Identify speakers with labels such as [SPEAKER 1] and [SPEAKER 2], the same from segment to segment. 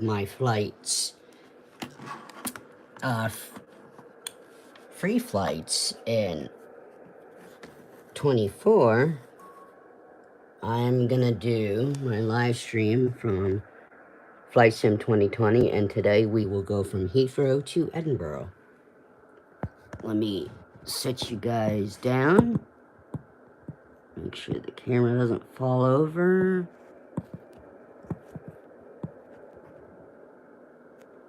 [SPEAKER 1] my flights, free flights in 24, I'm gonna do my live stream from Flight Sim 2020, and today we will go from Heathrow to Edinburgh. Let me set you guys down. Make sure the camera doesn't fall over.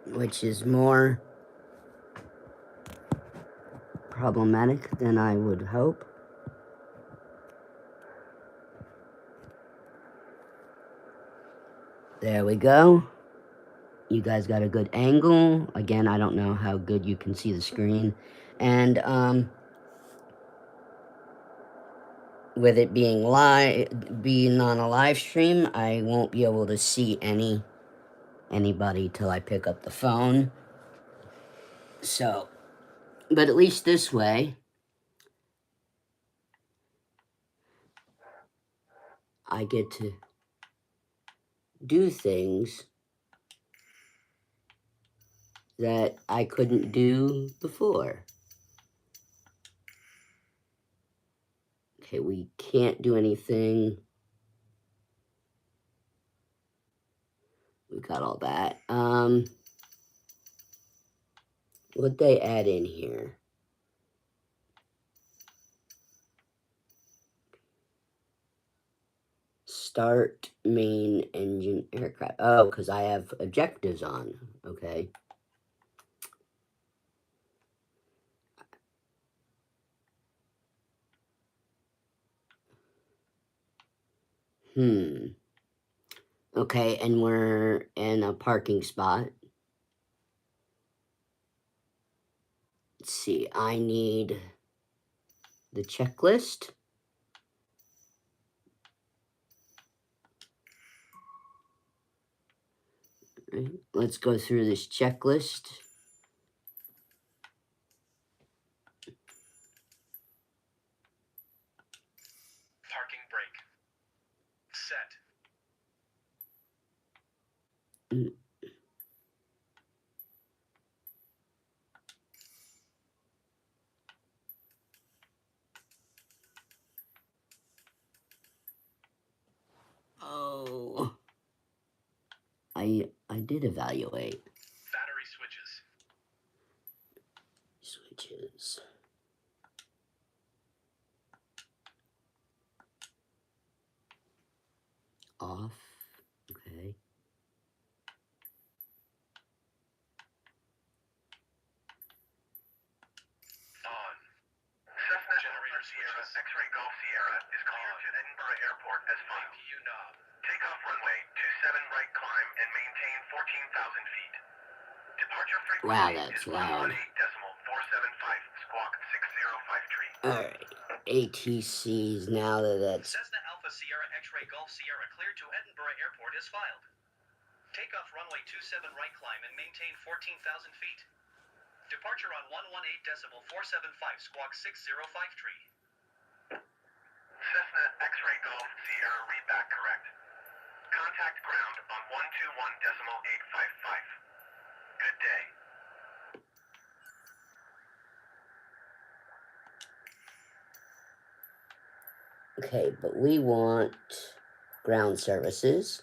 [SPEAKER 1] Which is more problematic than I would hope. There we go. You guys got a good angle. Again, I don't know how good you can see the screen. And, with it being on a live stream, I won't be able to see anybody till I pick up the phone. So, but at least this way, I get to do things that I couldn't do before. Okay, we can't do anything. We got all that. What'd they add in here? Start main engine aircraft. Oh, because I have objectives on. Okay. Okay, and we're in a parking spot. Let's see, I need the checklist. Right, let's go through this checklist.
[SPEAKER 2] Parking brake. Set.
[SPEAKER 1] Oh, I did evaluate.
[SPEAKER 2] Battery switches.
[SPEAKER 1] Switches. Off. Okay.
[SPEAKER 2] On. Cessna generator Sierra X-ray Golf Sierra is cleared to Edinburgh Airport as filed. APU knob. Takeoff runway 27 right climb and maintain 14,000 feet. Departure frequency
[SPEAKER 1] Wow, that's
[SPEAKER 2] is
[SPEAKER 1] loud.
[SPEAKER 2] 118.475 squawk 6053.
[SPEAKER 1] Alright, ATCs now that that's...
[SPEAKER 2] Cessna Alpha Sierra X-ray Golf Sierra cleared to Edinburgh Airport is filed. Takeoff runway 27 right climb and maintain 14,000 feet. Departure on 118.475 squawk 6053. Cessna X-ray Golf Sierra readback correct. Contact ground on 121.855. Good day.
[SPEAKER 1] Okay, but we want ground services.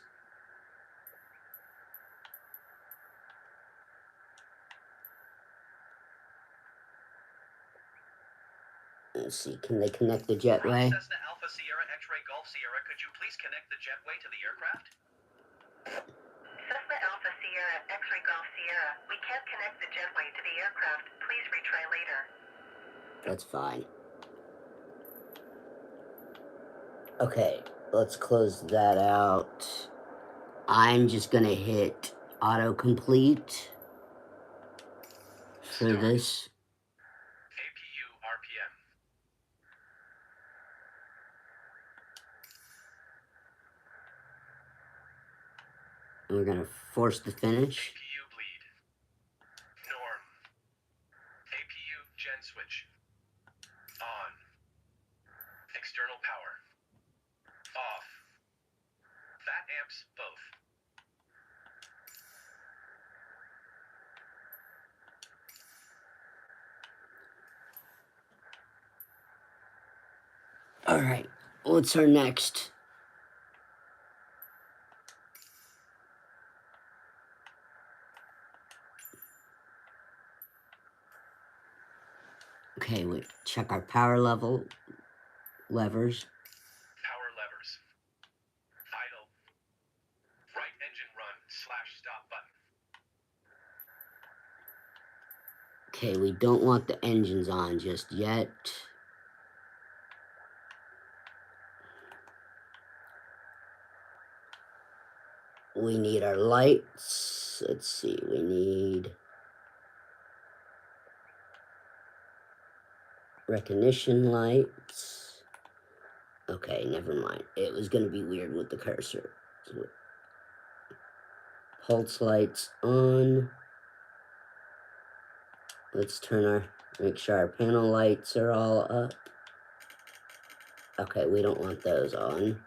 [SPEAKER 1] Let's see, can they connect the jetway?
[SPEAKER 2] Cessna Alpha Sierra X-ray Golf Sierra, could you please connect the jetway to the aircraft?
[SPEAKER 3] Cessna Alpha Sierra X-ray Golf Sierra, we can't connect the jetway to the aircraft. Please retry later.
[SPEAKER 1] That's fine. Okay, let's close that out. I'm just gonna hit autocomplete for this.
[SPEAKER 2] APU RPM.
[SPEAKER 1] And we're gonna force the finish.
[SPEAKER 2] APU bleed. Norm. APU gen switch. On. External power. Off. Fat amps both.
[SPEAKER 1] Alright, what's our next? Okay, we check our power levers.
[SPEAKER 2] Power levers. Idle. Right engine run /stop button.
[SPEAKER 1] Okay, we don't want the engines on just yet. We need our lights. Let's see, we need recognition lights. Okay, never mind. It was gonna be weird with the cursor. So, pulse lights on. Let's make sure our panel lights are all up. Okay, we don't want those on.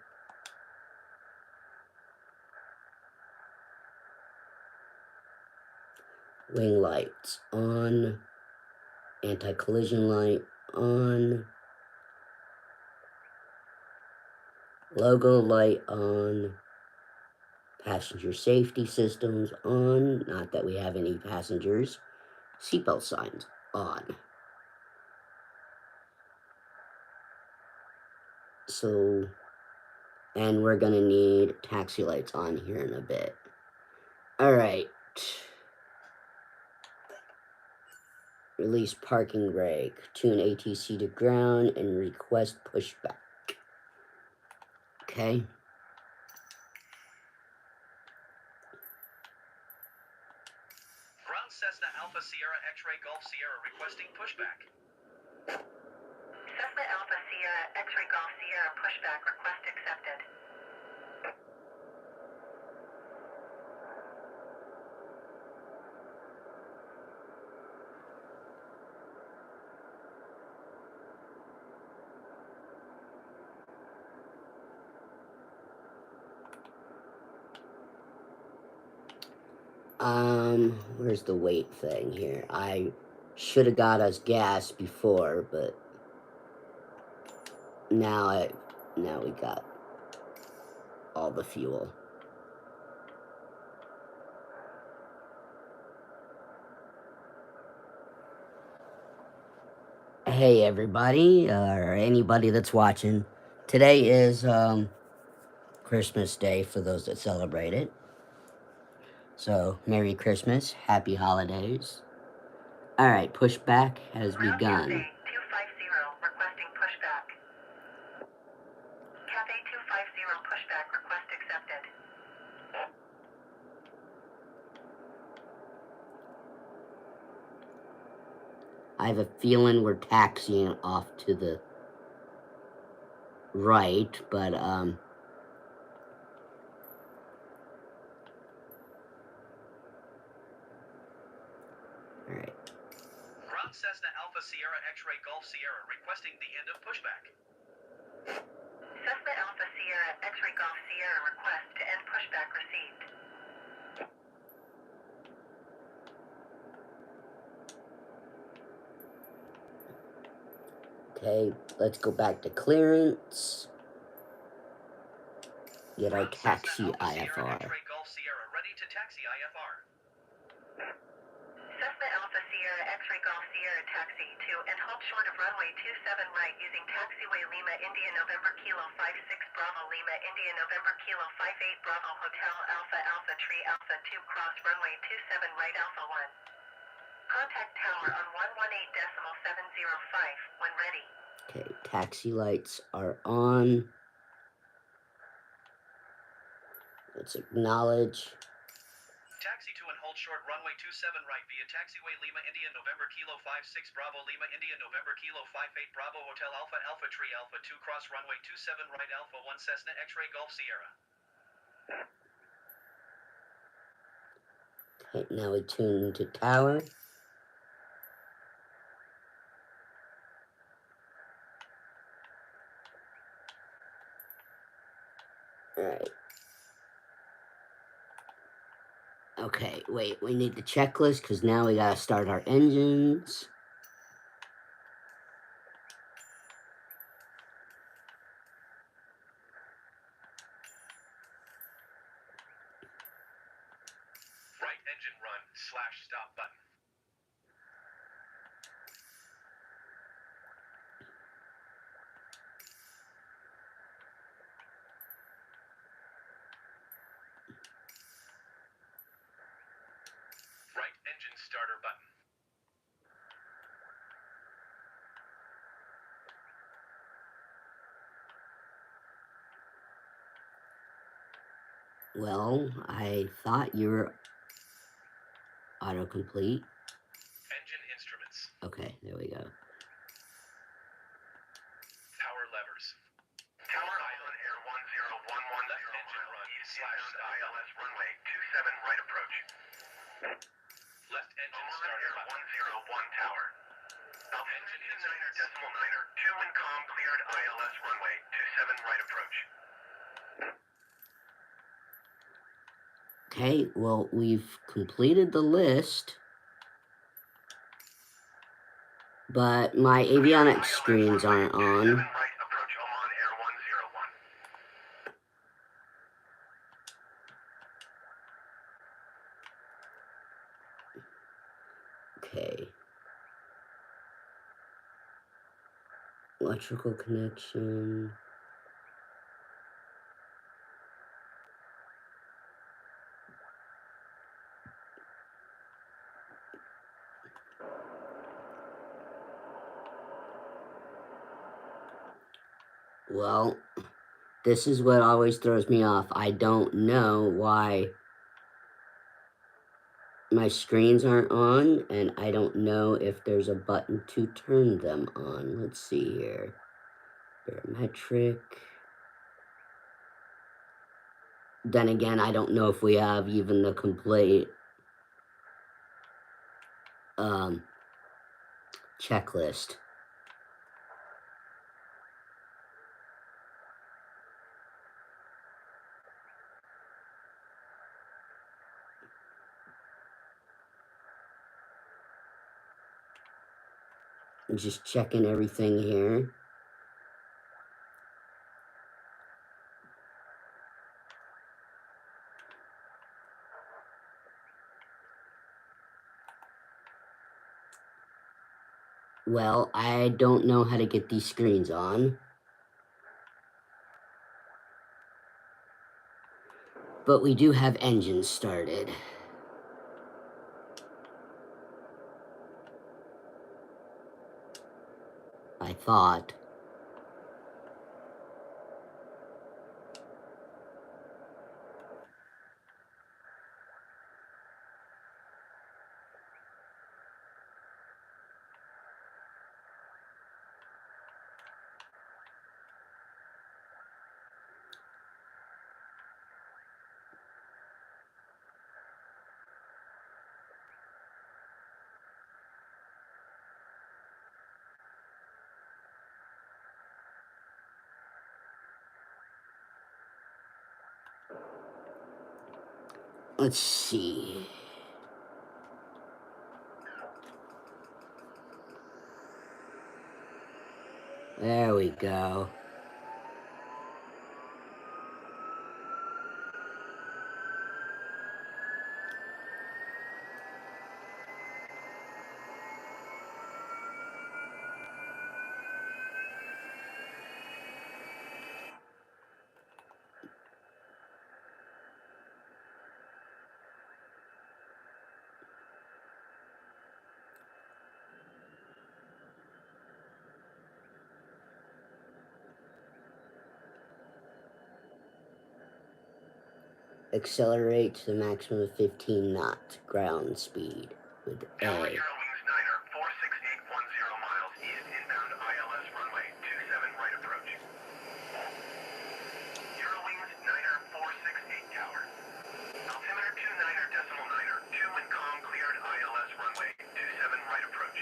[SPEAKER 1] Wing lights on. Anti-collision light on. Logo light on. Passenger safety systems on. Not that we have any passengers. Seatbelt signs on. So, and we're gonna need taxi lights on here in a bit. Alright. Release parking brake. Tune ATC to ground and request pushback. Okay.
[SPEAKER 2] Ground Cessna Alpha Sierra X-Ray Golf Sierra requesting pushback.
[SPEAKER 3] Cessna Alpha Sierra X-Ray Golf Sierra pushback request accepted.
[SPEAKER 1] Where's the weight thing here? I should have got us gas before, but now we got all the fuel. Hey everybody, or anybody that's watching. Today is Christmas Day for those that celebrate it. So, Merry Christmas, Happy Holidays. Alright, pushback has begun.
[SPEAKER 3] Cafe 250 requesting pushback. Cafe 250 pushback request accepted.
[SPEAKER 1] I have a feeling we're taxiing off to the right, but alright.
[SPEAKER 2] Ground Cessna Alpha Sierra X-Ray Golf Sierra requesting the end of pushback.
[SPEAKER 3] Cessna Alpha Sierra X-Ray Golf Sierra request to end pushback received.
[SPEAKER 1] Okay, let's go back to clearance. Get our taxi IFR.
[SPEAKER 2] X-Ray Golf Sierra ready to taxi IFR.
[SPEAKER 3] Cessna Alpha Sierra X-Ray Golf Sierra taxi to and hold short of runway 27 right using taxiway Lima India November Kilo 56 Bravo Lima India November Kilo 58 Bravo Hotel Alpha Alpha Tree Alpha 2 cross runway 27 right Alpha 1. Contact tower on 118.705 when ready.
[SPEAKER 1] Okay, taxi lights are on. Let's acknowledge.
[SPEAKER 2] Taxi to and hold short runway 27 right via taxiway Lima India November Kilo 56 Bravo Lima India November Kilo 58 Bravo Hotel Alpha Alpha Tree Alpha 2 cross runway 27 right Alpha 1 Cessna X-Ray Golf Sierra.
[SPEAKER 1] Okay, now we tune to tower. Alright. Okay, wait, we need the checklist because now we gotta start our engines.
[SPEAKER 2] engine run / stop button. Right engine starter button.
[SPEAKER 1] Well, I thought you were autocomplete.
[SPEAKER 2] Engine instruments.
[SPEAKER 1] Okay, there we go.
[SPEAKER 2] Power levers. Tower on air 10110 left engine run / stop ILS runway 27 right approach. Left engine starter button. 101 tower. Altitude 29er, 2 and comm cleared ILS runway 27 right approach.
[SPEAKER 1] Okay, well, we've completed the list, but my avionics screens aren't on.
[SPEAKER 2] Right approach Oman air 101.
[SPEAKER 1] Okay. Electrical connection. Well, this is what always throws me off. I don't know why my screens aren't on, and I don't know if there's a button to turn them on. Let's see here. Barometric. Then again, I don't know if we have even the complete checklist. I'm just checking everything here. Well, I don't know how to get these screens on. But we do have engines started. I thought. Let's see. There we go. Accelerate to the maximum of 15 knots ground speed with
[SPEAKER 2] Tower
[SPEAKER 1] A.
[SPEAKER 2] Eurowings Niner 46810 miles east inbound ILS runway 27 right approach. Eurowings Niner 468 tower. Altimeter 29er, 2 and comm cleared ILS runway 27 right approach.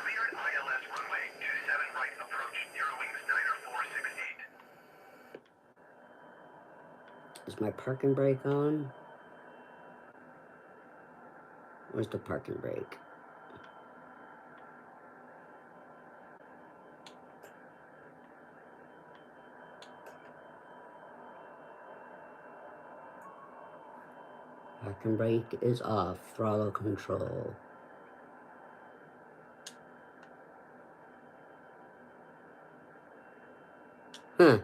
[SPEAKER 2] Cleared ILS runway 27 right approach. Eurowings Niner 468.
[SPEAKER 1] Is my parking brake on? Where's the parking brake? Parking brake is off. Throttle control. Huh.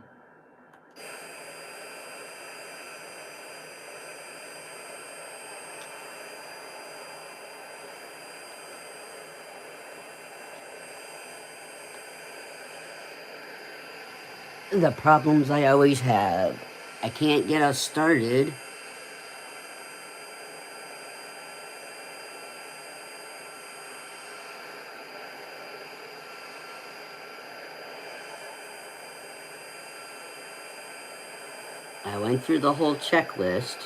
[SPEAKER 1] The problems I always have. I can't get us started. I went through the whole checklist.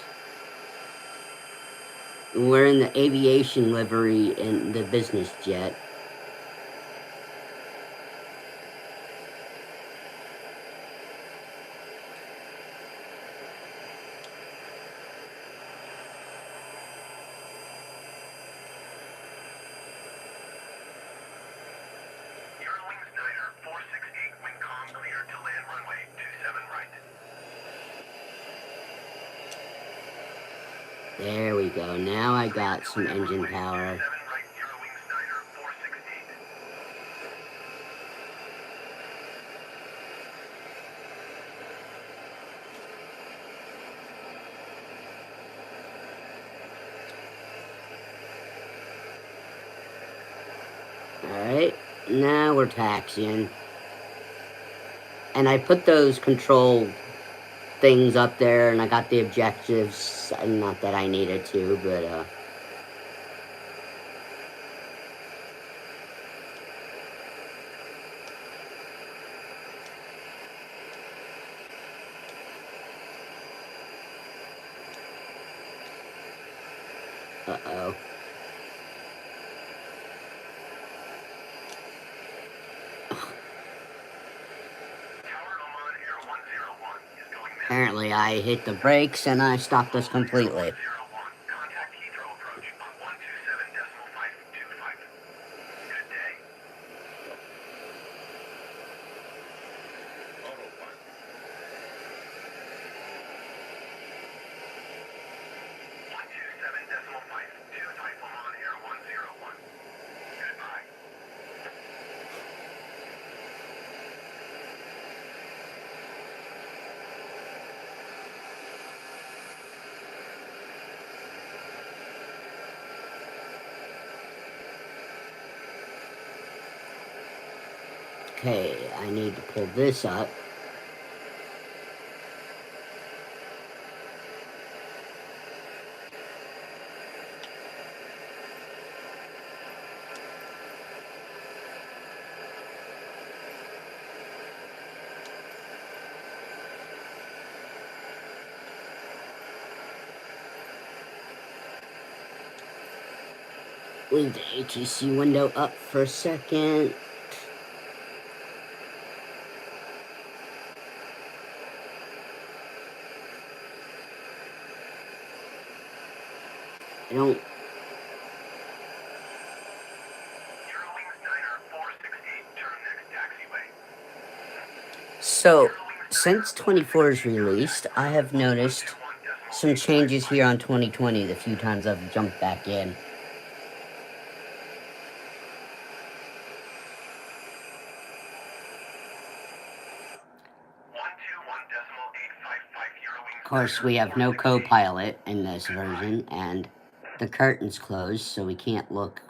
[SPEAKER 1] We're in the aviation livery in the business jet.
[SPEAKER 2] Eurowings Niner 468 Windcom cleared to land runway 27 right.
[SPEAKER 1] There we go. Now I got some engine power.
[SPEAKER 2] 27 right Eurowings Niner 468.
[SPEAKER 1] Alright, now we're taxiing. And I put those control things up there, and I got the objectives. Not that I needed to, but, uh-oh. Apparently I hit the brakes and I stopped us completely.
[SPEAKER 2] Contact Heathrow approach on 127.525. Good day. Autopilot. 127.525 Oman Air 101. Goodbye.
[SPEAKER 1] Okay, I need to pull this up. Leave the ATC window up for a second. I don't...
[SPEAKER 2] Eurowings Niner 468, turn next taxiway.
[SPEAKER 1] So, since 24 is released, I have noticed some changes here on 2020 the few times I've jumped back in. Of course, we have no co-pilot in this version, and the curtain's closed, so we can't look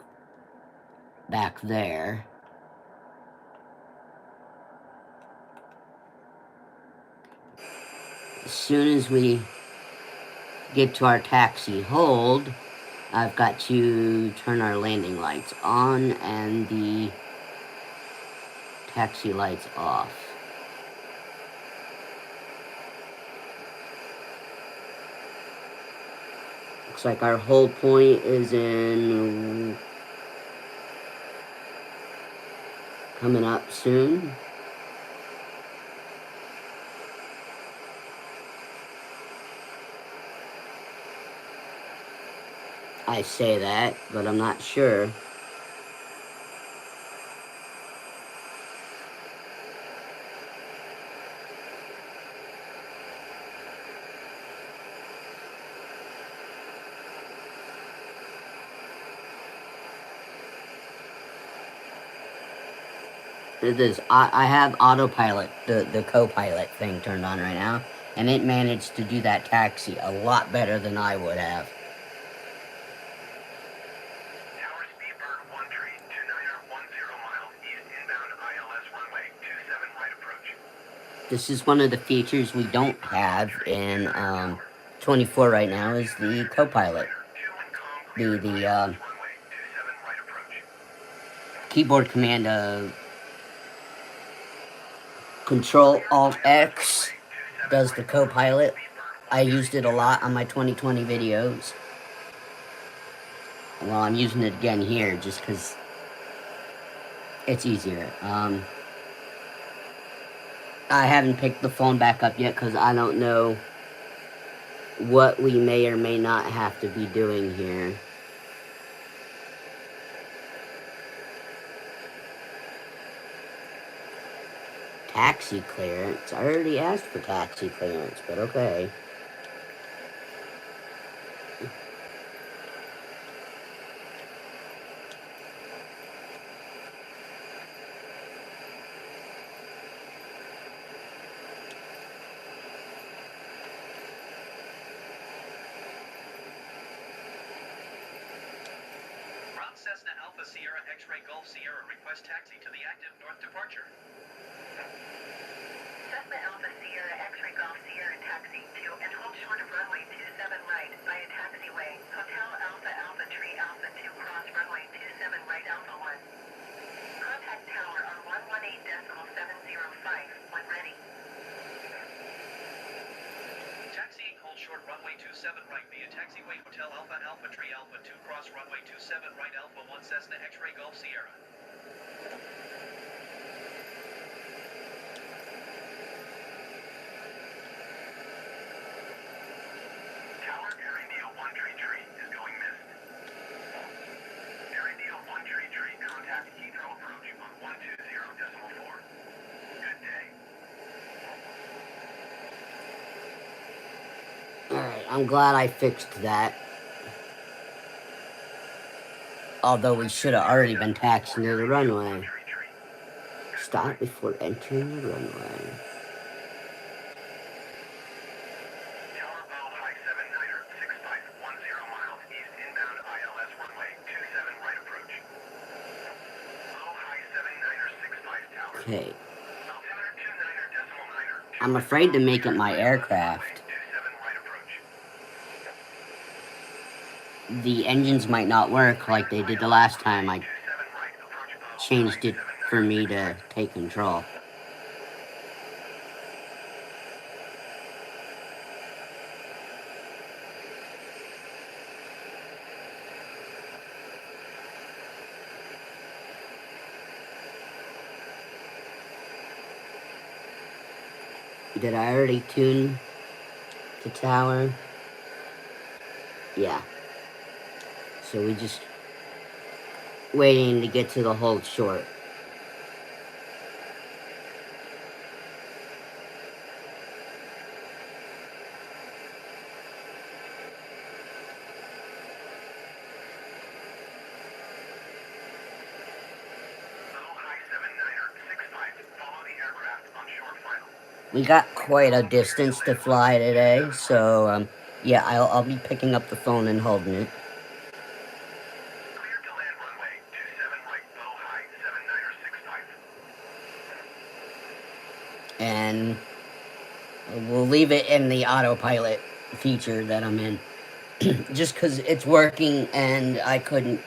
[SPEAKER 1] back there. As soon as we get to our taxi hold, I've got to turn our landing lights on and the taxi lights off. Looks like our hold point is in... coming up soon. I say that, but I'm not sure. It is. I have autopilot, the co-pilot thing turned on right now, and it managed to do that taxi a lot better than I would have.
[SPEAKER 2] Tower Speedbird 1 tree, 2910 miles east inbound ILS runway 27 right approach.
[SPEAKER 1] This is one of the features we don't have in 24 right now is the co-pilot. The keyboard command Control Alt X does the co-pilot. I used it a lot on my 2020 videos. Well, I'm using it again here just because it's easier. I haven't picked the phone back up yet because I don't know what we may or may not have to be doing here. Taxi clearance? I already asked for taxi clearance, but okay.
[SPEAKER 2] Cessna Alpha Sierra X-Ray Golf Sierra request taxi to the active north departure.
[SPEAKER 3] Cessna Alpha Sierra X-Ray Golf Sierra taxi to and hold short of runway 27 right via taxiway. Hotel Alpha Alpha Tree Alpha 2 cross runway 27 right Alpha 1. Contact tower on 118.705 when ready.
[SPEAKER 2] Taxiing hold short runway 27 right via taxiway Hotel Alpha Alpha Tree Alpha 2 cross runway 27 right Alpha 1 Cessna X-Ray Golf Sierra. Tower Area 1 tree is going missed. Area 1 tree contact Heathrow approach on 120.4. Good day.
[SPEAKER 1] Alright, I'm glad I fixed that. Although we should have already been taxiing to the runway. Stop before entering the runway.
[SPEAKER 2] Tower Bow High 79er, 6510 miles east inbound ILS runway 27 right approach. Bow High 79er, 65 tower.
[SPEAKER 1] Okay.
[SPEAKER 2] Altimeter 29er decimal 9er.
[SPEAKER 1] I'm afraid to make it my aircraft.
[SPEAKER 2] 27 right approach.
[SPEAKER 1] The engines might not work like they did the last time I
[SPEAKER 2] 27 right approach Bow
[SPEAKER 1] changed it for me to take control. Did I already tune the tower? Yeah. So we just waiting to get to the hold short. We got quite a distance to fly today, so yeah, I'll be picking up the phone and holding it.
[SPEAKER 2] Clear to land runway 27 right Bow High 79er 65.
[SPEAKER 1] And we'll leave it in the autopilot feature that I'm in. Just because it's working and I couldn't,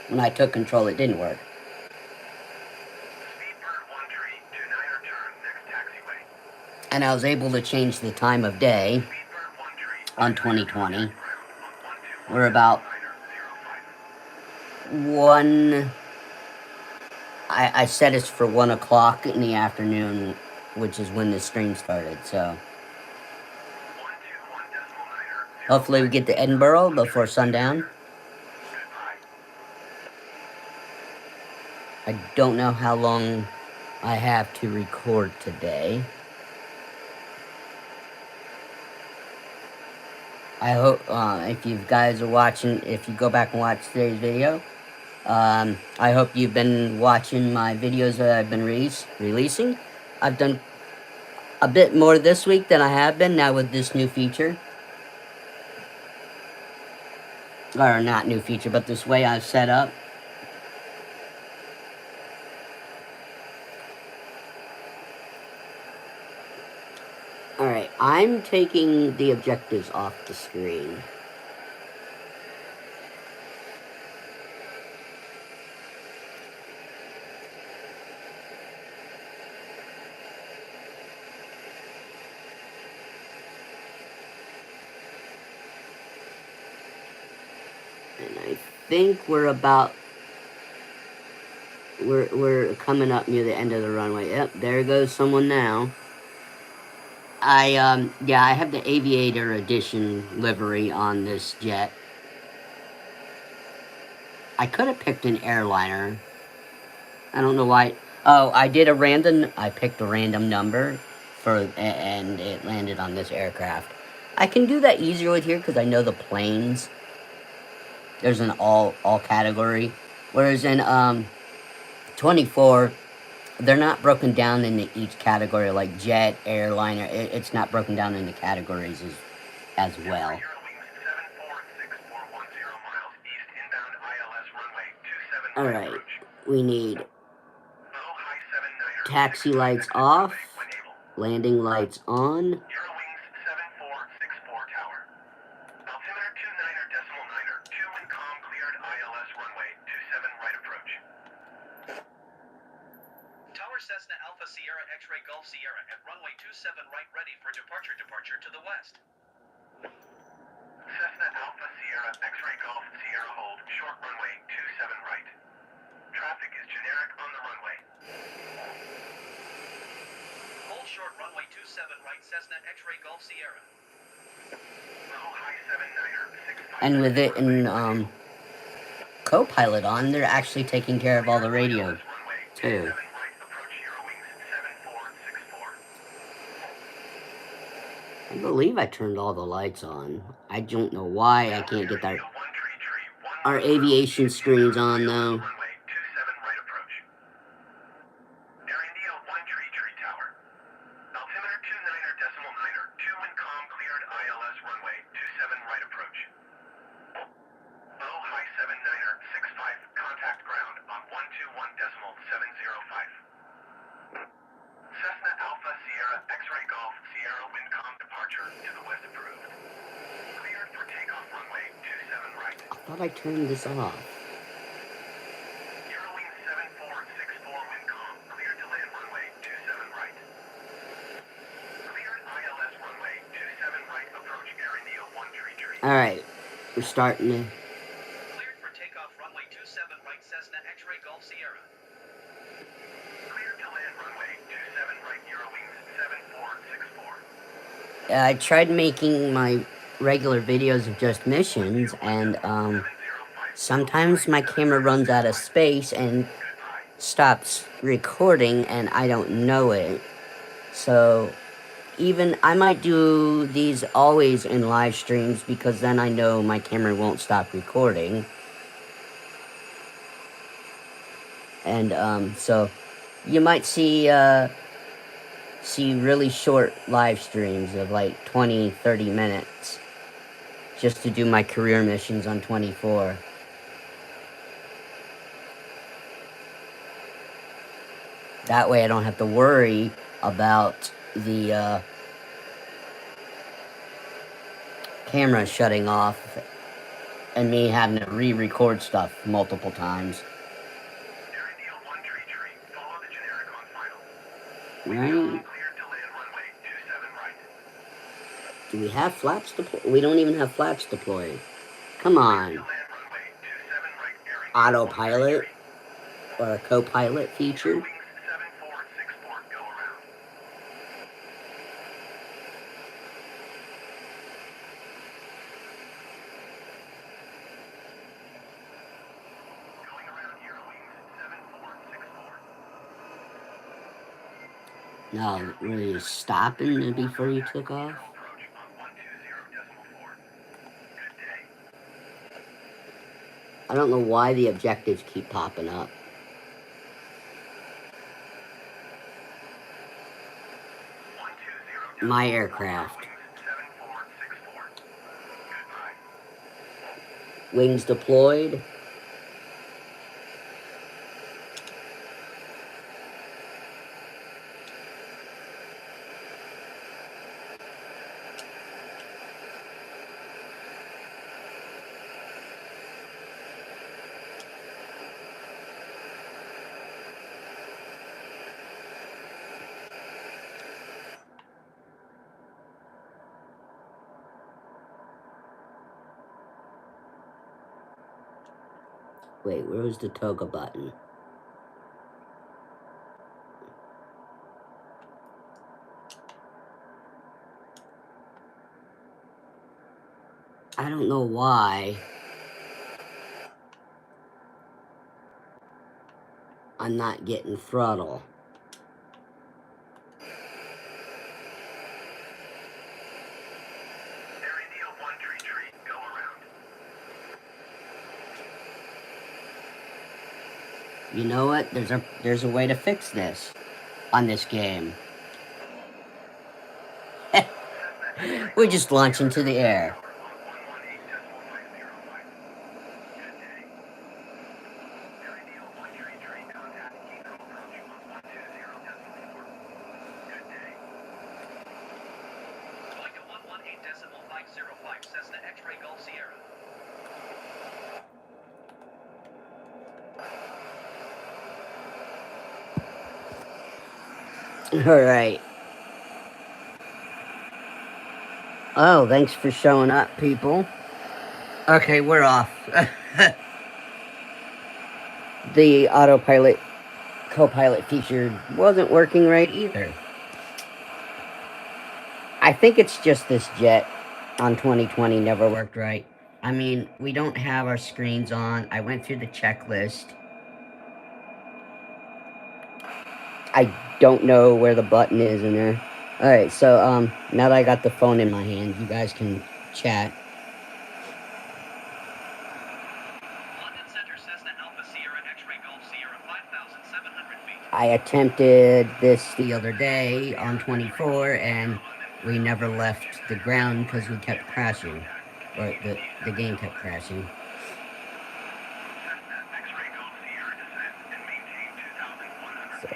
[SPEAKER 1] when I took control, it didn't work.
[SPEAKER 2] Speedbird 1 tree, 29er turn, next taxiway.
[SPEAKER 1] And I was able to change the time of day
[SPEAKER 2] Speedbird 1 tree,
[SPEAKER 1] on 2020.
[SPEAKER 2] ground on
[SPEAKER 1] We're about
[SPEAKER 2] 121.05.
[SPEAKER 1] 1, I set it for 1 o'clock in the afternoon, which is when the stream started, so
[SPEAKER 2] 121.9er.
[SPEAKER 1] hopefully we get to Edinburgh before sundown.
[SPEAKER 2] Goodbye.
[SPEAKER 1] I don't know how long I have to record today. I hope, if you guys are watching, if you go back and watch today's video, I hope you've been watching my videos that I've been releasing. I've done a bit more this week than I have been now with this new feature. Or not new feature, but this way I've set up. Alright, I'm taking the objectives off the screen. And I think we're coming up near the end of the runway. Yep, there goes someone now. Yeah, I have the Aviator Edition livery on this jet. I could have picked an airliner. I don't know why. Oh, I picked a random number and it landed on this aircraft. I can do that easier with here because I know the planes. There's an all category. Whereas in 24, they're not broken down into each category like jet, airliner. It's not broken down into categories as well. Alright, we need taxi lights off, landing lights on.
[SPEAKER 2] Cessna Alpha Sierra X-Ray Golf Sierra at runway 27 right, ready for departure to the west. Cessna Alpha Sierra X-Ray Golf Sierra hold short runway 27 right. Traffic is generic on the runway. Hold short runway 27 right, Cessna X-Ray Golf Sierra. High 79er 65.
[SPEAKER 1] And with it in co-pilot on, they're actually taking care of all the radio too. I believe I turned all the lights on. I don't know why I can't get that. Our aviation screen's on though. I thought I turned this off. Alright, we're starting to...
[SPEAKER 2] Cleared for takeoff runway 27 right, Cessna X-Ray Golf Sierra. Cleared to land runway 27 right, Eurowings 7464.
[SPEAKER 1] I tried making my regular videos of just missions, and sometimes my camera runs out of space and stops recording, and I don't know it. So even I might do these always in live streams because then I know my camera won't stop recording. And so you might see really short live streams of like 20-30 minutes just to do my career missions on 24. That way I don't have to worry about the camera shutting off and me having to re-record stuff multiple times. Right. Do we have flaps deployed? We don't even have flaps deployed. Come on. Autopilot or a co-pilot feature. No, were you stopping before you took off? I don't know why the objectives keep popping up. My aircraft. Wings deployed. Wait, where was the toga button? I don't know why I'm not getting throttle. You know what? There's a way to fix this on this game. We just launch into the air. Alright. Oh, thanks for showing up, people. Okay, we're off. The autopilot, co-pilot feature wasn't working right either. I think it's just this jet on 2020 never worked right. I mean, we don't have our screens on. I went through the checklist. I don't know where the button is in there. Alright, so, now that I got the phone in my hand, you guys can chat. I attempted this the other day on 24, and we never left the ground because we kept crashing. Or the game kept crashing. So.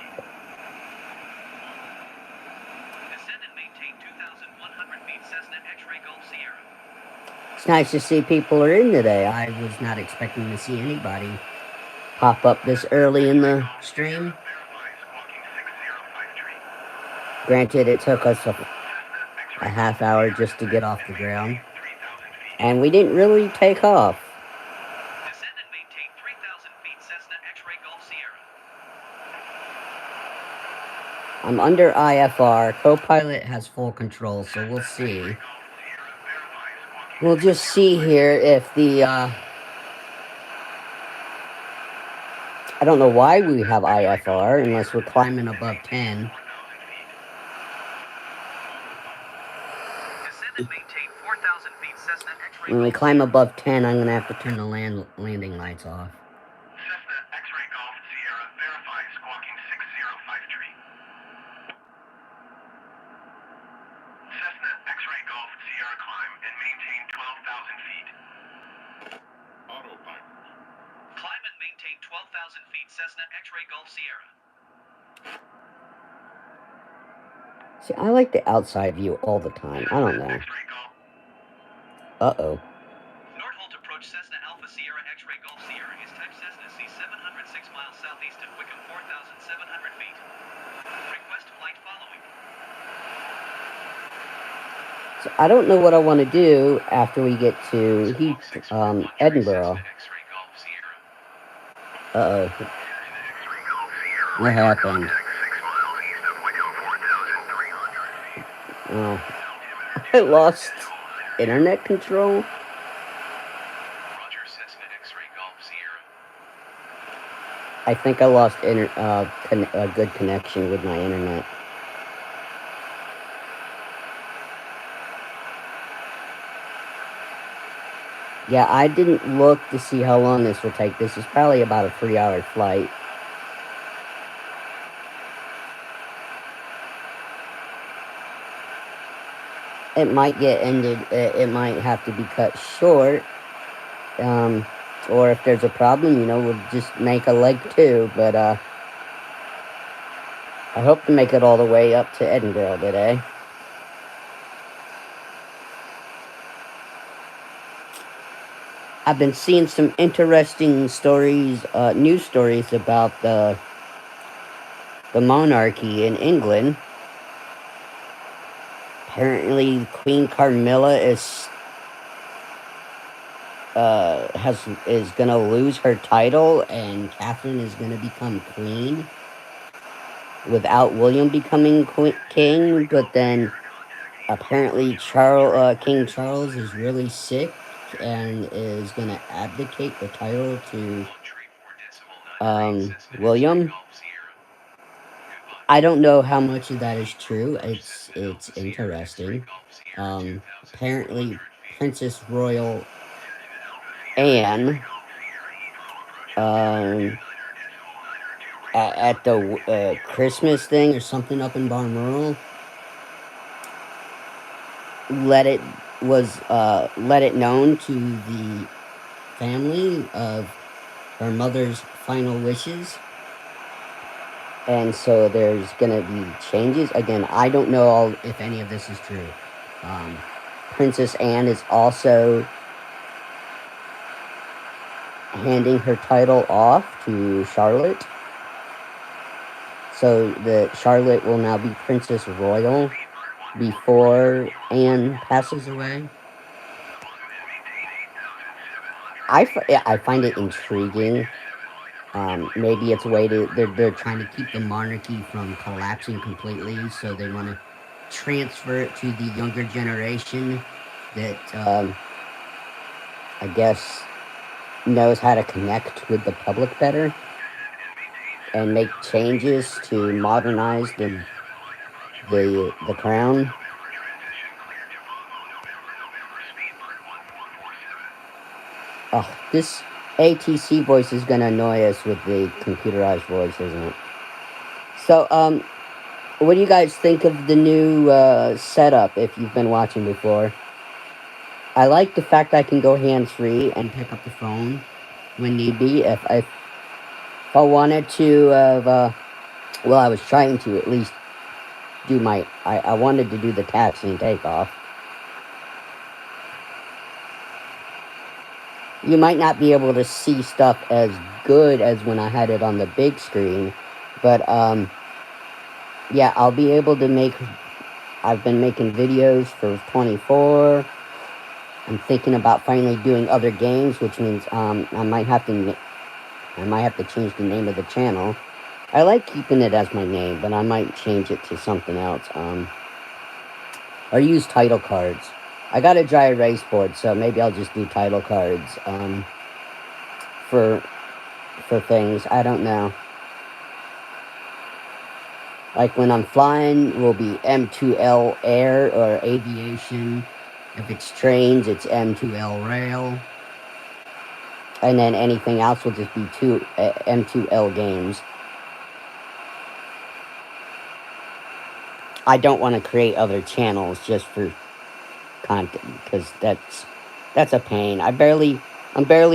[SPEAKER 1] It's nice to see people are in today. I was not expecting to see anybody pop up this early in the stream. Granted, it took us a half hour just to get off the ground. And we didn't really take off. I'm under IFR. Co-pilot has full control, so we'll see. We'll just see here if the, I don't know why we have IFR unless we're climbing above 10. When we climb above 10, I'm going to have to turn the landing lights off.
[SPEAKER 2] Cessna X-ray Golf Sierra, verify squawking 6053. Cessna X-ray Golf Sierra, climb and maintain 12,000 feet. Autopilot. Climb and maintain 12,000 feet, Cessna X-ray Golf Sierra.
[SPEAKER 1] See, I like the outside view all the time. I don't know. Uh-oh.
[SPEAKER 2] Nordholt approach Cessna Alpha Sierra X-ray Golf Sierra is type Cessna C 706 miles southeast of Wickham 4,700 feet. Request flight following.
[SPEAKER 1] So I don't know what I want to do after we get to Edinburgh. Uh-oh. What happened? Oh. I lost internet control.
[SPEAKER 2] Roger, Cessna X-ray Golf Sierra.
[SPEAKER 1] I think I lost a good connection with my internet. Yeah, I didn't look to see how long this will take. This is probably about a 3-hour flight. It might get ended, it might have to be cut short. Or if there's a problem, we'll just make a leg 2. But, I hope to make it all the way up to Edinburgh today. I've been seeing some interesting stories, news stories about the monarchy in England. Apparently, Queen Camilla is gonna lose her title, and Catherine is gonna become queen without William becoming king. But then, apparently, King Charles is really sick and is gonna abdicate the title to William. I don't know how much of that is true. It's interesting. Apparently, Princess Royal Anne, at the Christmas thing or something up in Balmoral, let it known to the family of her mother's final wishes. And so there's gonna be changes. Again, I don't know if any of this is true. Princess Anne is also handing her title off to Charlotte. So Charlotte will now be Princess Royal before Anne passes away. I find it intriguing. Maybe it's a way they're trying to keep the monarchy from collapsing completely, so they want to transfer it to the younger generation that, I guess, knows how to connect with the public better and make changes to modernize the crown. Oh, this ATC voice is gonna annoy us with the computerized voice, isn't it? So, what do you guys think of the new setup, if you've been watching before? I like the fact I can go hands-free and pick up the phone when need be. If I wanted to well, I was trying to at least do I wanted to do the taxi and takeoff. You might not be able to see stuff as good as when I had it on the big screen, but, yeah, I'll be able to I've been making videos for 24. I'm thinking about finally doing other games, which means, I might have to change the name of the channel. I like keeping it as my name, but I might change it to something else, or use title cards. I got a dry erase board, so maybe I'll just do title cards, for things. I don't know. Like when I'm flying, will be M2L Air or Aviation. If it's trains, it's M2L Rail. And then anything else will just be M2L Games. I don't want to create other channels just for content, because that's a pain. I'm barely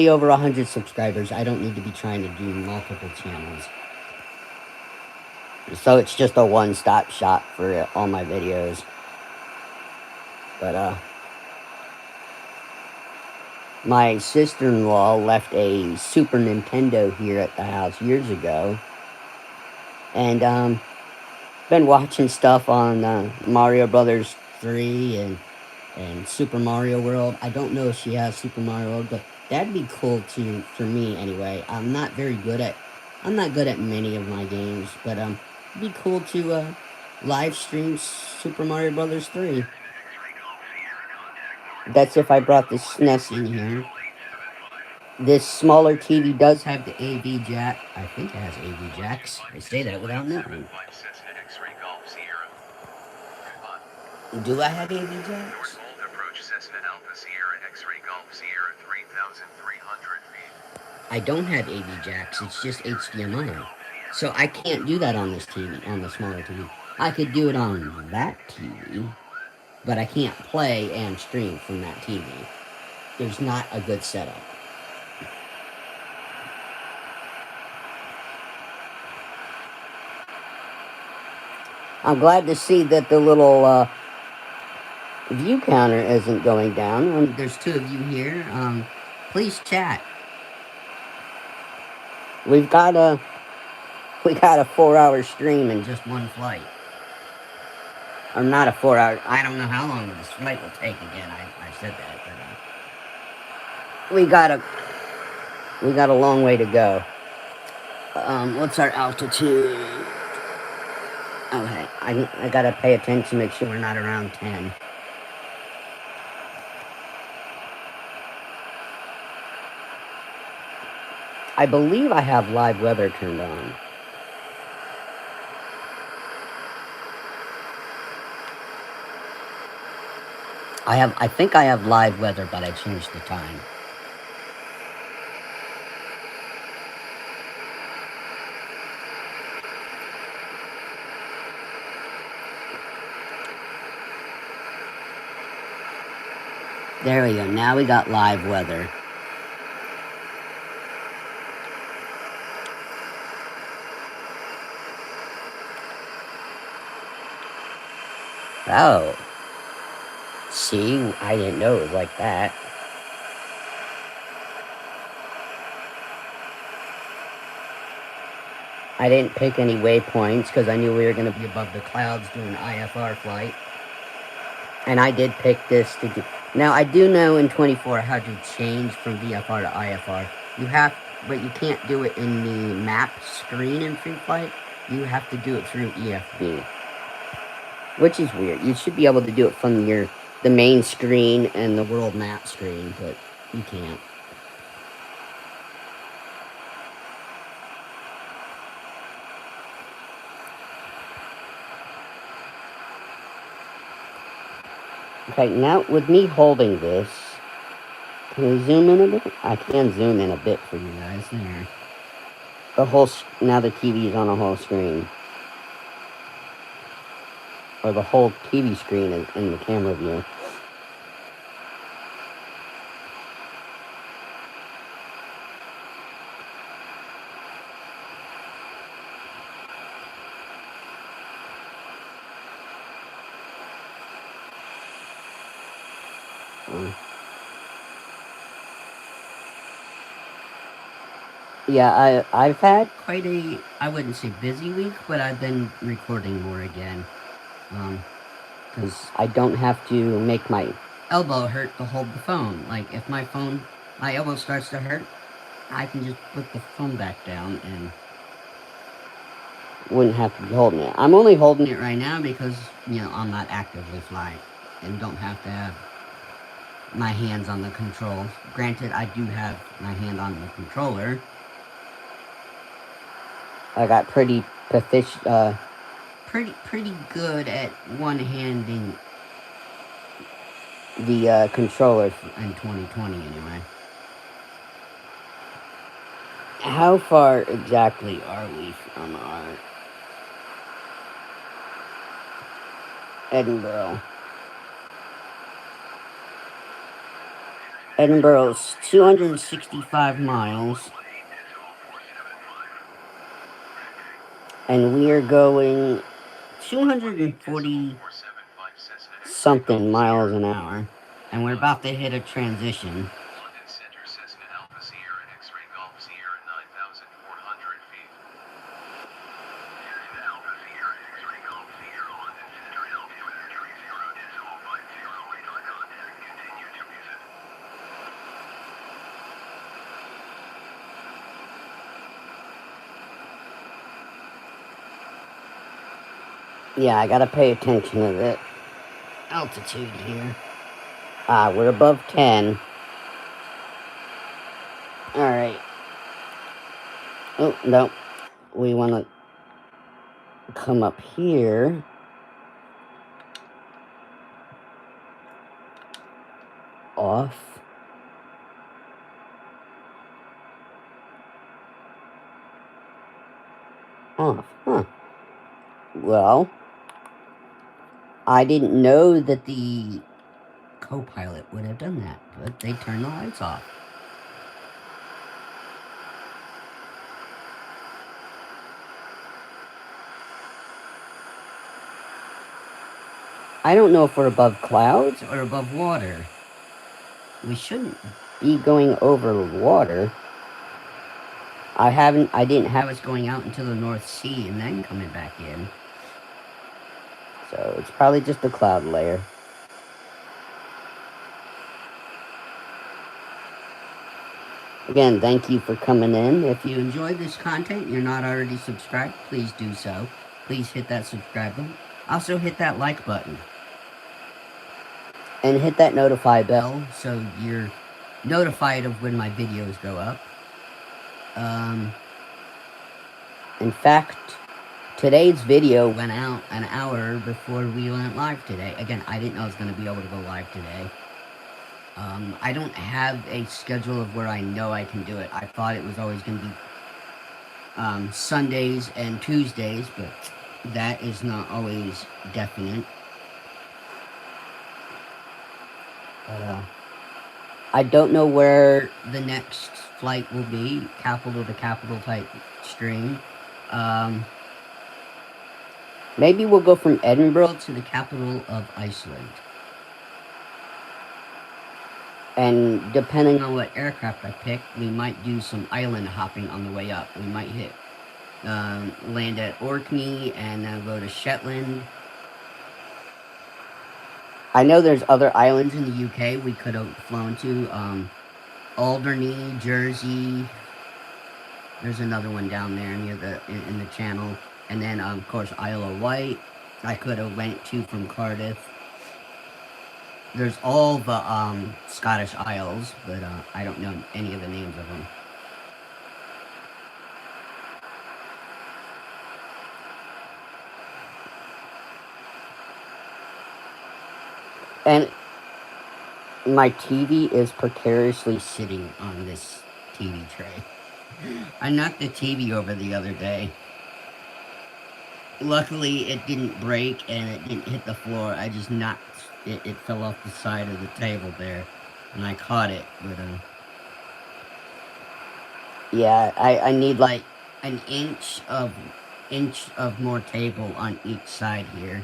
[SPEAKER 1] over 100 subscribers. I don't need to be trying to do multiple channels. So it's just a one-stop shop for all my videos. But, my sister-in-law left a Super Nintendo here at the house years ago. And, been watching stuff on, Mario Brothers 3 and Super Mario World. I don't know if she has Super Mario World, but that'd be cool for me anyway. I'm not good at many of my games, but, it'd be cool to, live stream Super Mario Brothers 3. That's if I brought the SNES in here. This smaller TV does have the AV jack. I think it has AV jacks. I say that without knowing. Do I have AV jacks?
[SPEAKER 2] X-ray Golf Sierra 3,300 feet.
[SPEAKER 1] I don't have AV jacks, it's just HDMI. So I can't do that on this TV, on the smaller TV. I could do it on that TV, but I can't play and stream from that TV. There's not a good setup. I'm glad to see that the little view counter isn't going down. There's 2 of you here. Please chat. We got a 4-hour stream in just one flight. Or not a 4-hour. I don't know how long this flight will take again. I said that, but we got a long way to go. What's our altitude? Okay, I gotta pay attention, make sure we're not around 10. I believe I have live weather turned on. I think I have live weather, but I changed the time. There we go. Now we got live weather. Oh. See, I didn't know it was like that. I didn't pick any waypoints because I knew we were going to be above the clouds doing IFR flight. And I did pick this to do... Now, I do know in 24 how to change from VFR to IFR. You have... But you can't do it in the map screen in free flight. You have to do it through EFB. Which is weird. You should be able to do it from the main screen and the world map screen, but you can't. Okay, now with me holding this, can we zoom in a bit? I can zoom in a bit for you guys there. Now the TV is on a whole screen. Or the whole TV screen is in the camera view. Yeah, I've had quite a, I wouldn't say busy week, but I've been recording more again. Because I don't have to make my elbow hurt to hold the phone. Like, if my elbow starts to hurt, I can just put the phone back down and wouldn't have to be holding it. I'm only holding it right now because, I'm not actively flying and don't have to have my hands on the controls. Granted, I do have my hand on the controller. I got pretty good at one-handing the controller in 2020 anyway. How far exactly are we from our Edinburgh? Edinburgh's 265 miles. And we are going 240 something miles an hour. And we're about to hit a transition.
[SPEAKER 2] London Center Cessna Alpha Sierra X-ray Golf Sierra 9,400 feet. Cessna Alpha Sierra X-ray Golf Sierra London Center altimeter 30.050 radar contact. Continue to visit.
[SPEAKER 1] Yeah, I gotta pay attention to the altitude here. We're above 10. Alright. Oh, no. We want to come up here. Off. off. Huh. Well, I didn't know that the co-pilot would have done that, but they turned the lights off. I don't know if we're above clouds or above water. We shouldn't be going over water. I didn't have us going out into the North Sea and then coming back in. So it's probably just a cloud layer. Again, thank you for coming in. If you enjoyed this content and you're not already subscribed, please do so. Please hit that subscribe button. Also hit that like button. And hit that notify bell so you're notified of when my videos go up. In fact, today's video went out an hour before we went live today. Again, I didn't know I was going to be able to go live today. I don't have a schedule of where I know I can do it. I thought it was always going to be Sundays and Tuesdays, but that is not always definite. But, I don't know where the next flight will be, capital to capital type stream. Maybe we'll go from Edinburgh to the capital of Iceland. And depending on what aircraft I pick, we might do some island hopping on the way up. We might land at Orkney and then go to Shetland. I know there's other islands in the UK we could have flown to. Alderney, Jersey. There's another one down there near in the channel. And then, of course, Isle of Wight. I could have went to from Cardiff. There's all the Scottish Isles, but I don't know any of the names of them. And my TV is precariously sitting on this TV tray. I knocked the TV over the other day. Luckily, it didn't break and it didn't hit the floor. I just knocked it. It fell off the side of the table there, and I caught it. But yeah, I need like an inch of more table on each side here.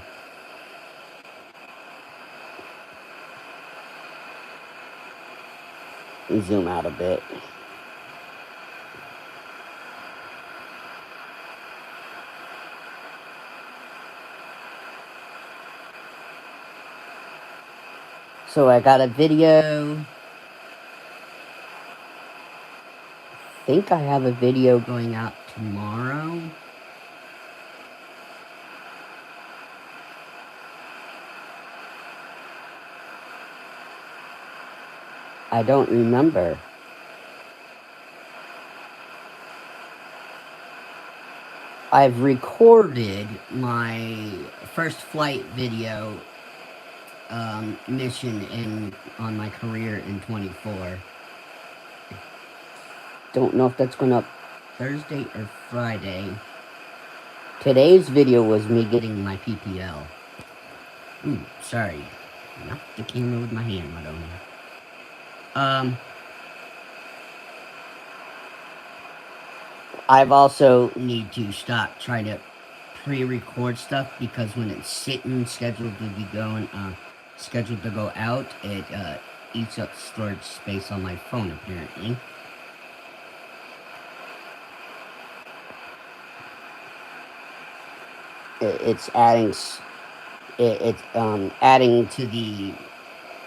[SPEAKER 1] Zoom out a bit. So I got a video. I think I have a video going out tomorrow. I don't remember. I've recorded my first flight video mission on my career in 24. Don't know if that's going up Thursday or Friday. Today's video was me getting my PPL. Ooh, sorry. Knocked the camera with my hand, Madonna. I've also need to stop trying to pre-record stuff because when it's sitting scheduled to go out, it eats up storage space on my phone apparently. It's adding to the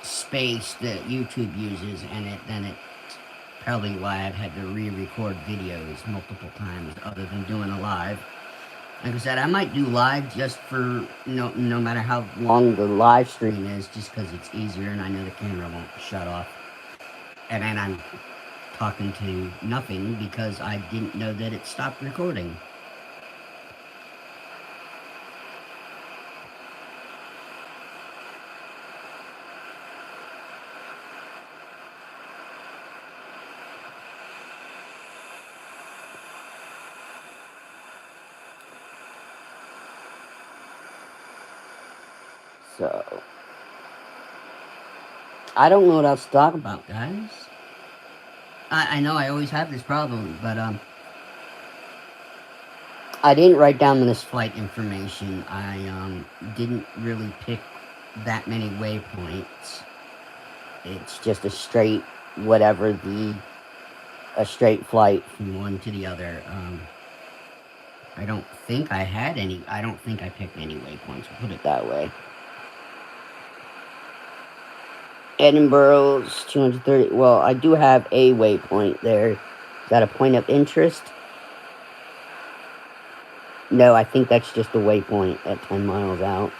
[SPEAKER 1] space that YouTube uses, and it's probably why I've had to re-record videos multiple times other than doing a live. Like I said, I might do live just for no matter how long the live stream is, just because it's easier and I know the camera won't shut off. And then I'm talking to nothing because I didn't know that it stopped recording. So, I don't know what else to talk about, guys. I know I always have this problem, but, I didn't write down this flight information. I, didn't really pick that many waypoints. It's just a straight, whatever a straight flight from one to the other. I don't think I had any, I don't think I picked any waypoints, we'll put it that way. Edinburgh's 230, well, I do have a waypoint there. Is that a point of interest? No, I think that's just a waypoint at 10 miles out.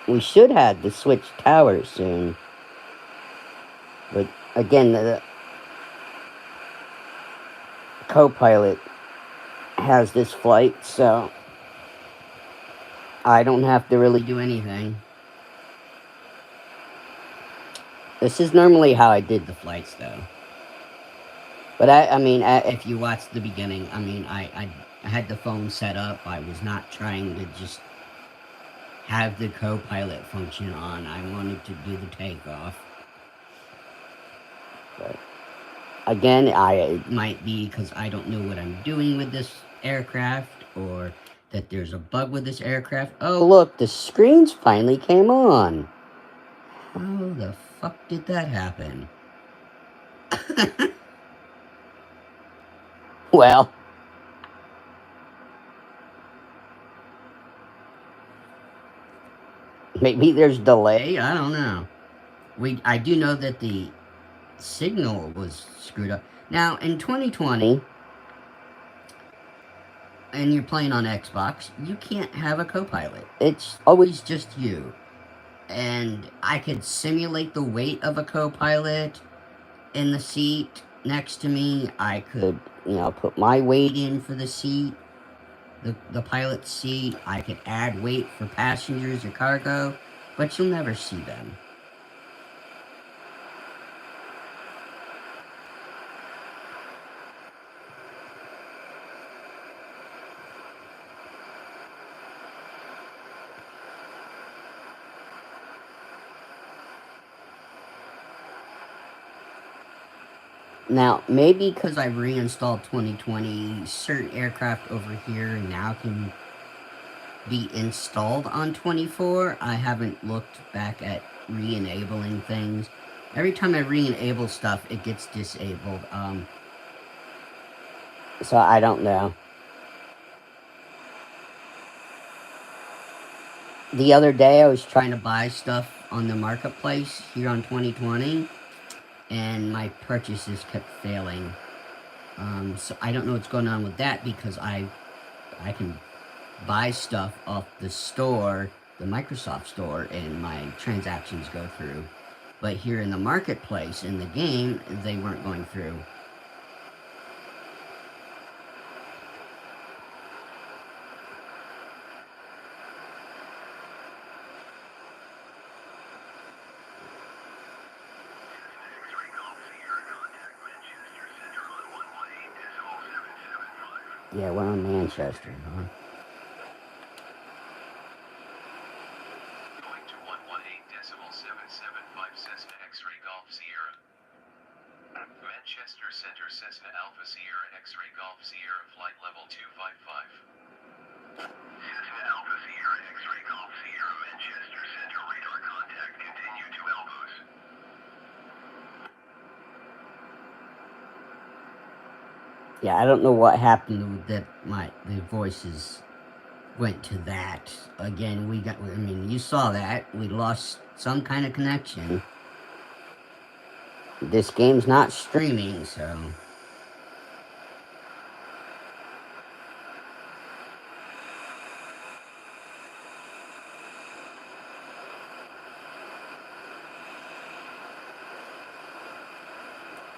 [SPEAKER 1] We should have the switch towers soon. But again, the co-pilot has this flight, so I don't have to really do anything. This is normally how I did the flights, though. But I mean, if you watch the beginning, I mean, I had the phone set up. I was not trying to just have the co-pilot function on. I wanted to do the takeoff. But again, it might be because I don't know what I'm doing with this aircraft, or that there's a bug with this aircraft. Oh, look, the screens finally came on. How the fuck did that happen? Well, maybe there's delay. I don't know. I do know that the signal was screwed up. Now, in 2020, and you're playing on Xbox, you can't have a co-pilot. It's always just you. And I could simulate the weight of a co-pilot in the seat next to me. I could, put my weight in for the seat, the pilot's seat. I could add weight for passengers or cargo, but you'll never see them. Now, maybe because I've reinstalled 2020, certain aircraft over here now can be installed on 24. I haven't looked back at re-enabling things. Every time I re-enable stuff, it gets disabled. So I don't know. The other day, I was trying to buy stuff on the marketplace here on 2020. And my purchases kept failing. So I don't know what's going on with that, because I can buy stuff off the store, the Microsoft store, and my transactions go through. But here in the marketplace, in the game, they weren't going through. Yeah, we're on Manchester, huh?
[SPEAKER 2] Going to 118.775 Cessna X-Ray Golf Sierra. Manchester Center Cessna Alpha Sierra X-Ray Golf Sierra flight level 255. Cessna Alpha Sierra X-Ray Golf Sierra Manchester Center radar contact continue to elbows.
[SPEAKER 1] Yeah, I don't know what happened that the voices went to that. Again, you saw that. We lost some kind of connection. This game's not streaming, so...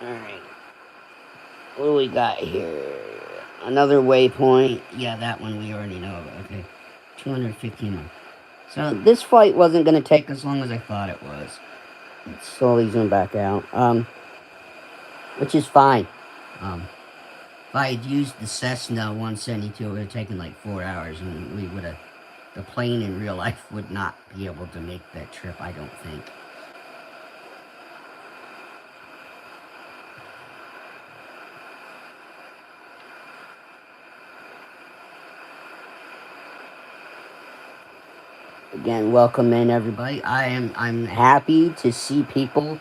[SPEAKER 1] Alright. What do we got here? Another waypoint. Yeah, that one we already know about. Okay. 215 miles. So this flight wasn't going to take as long as I thought it was. Let's slowly zoom back out. Which is fine. If I had used the Cessna 172, it would have taken like 4 hours, and we would have. The plane in real life would not be able to make that trip, I don't think. Again, welcome in everybody. I'm happy to see people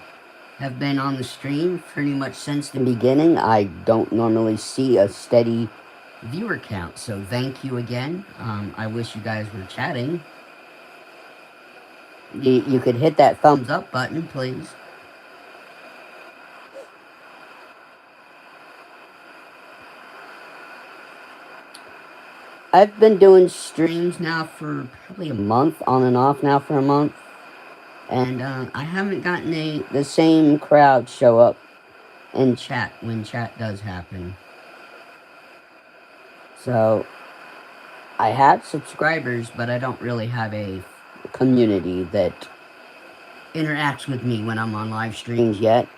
[SPEAKER 1] have been on the stream pretty much since the beginning. I don't normally see a steady viewer count, so thank you again. I wish you guys were chatting. You could hit that thumbs up button, please. I've been doing streams now for probably a month, on and off now for a month. And I haven't gotten the same crowd show up in chat when chat does happen. So, I have subscribers, but I don't really have a community that interacts with me when I'm on live streams yet.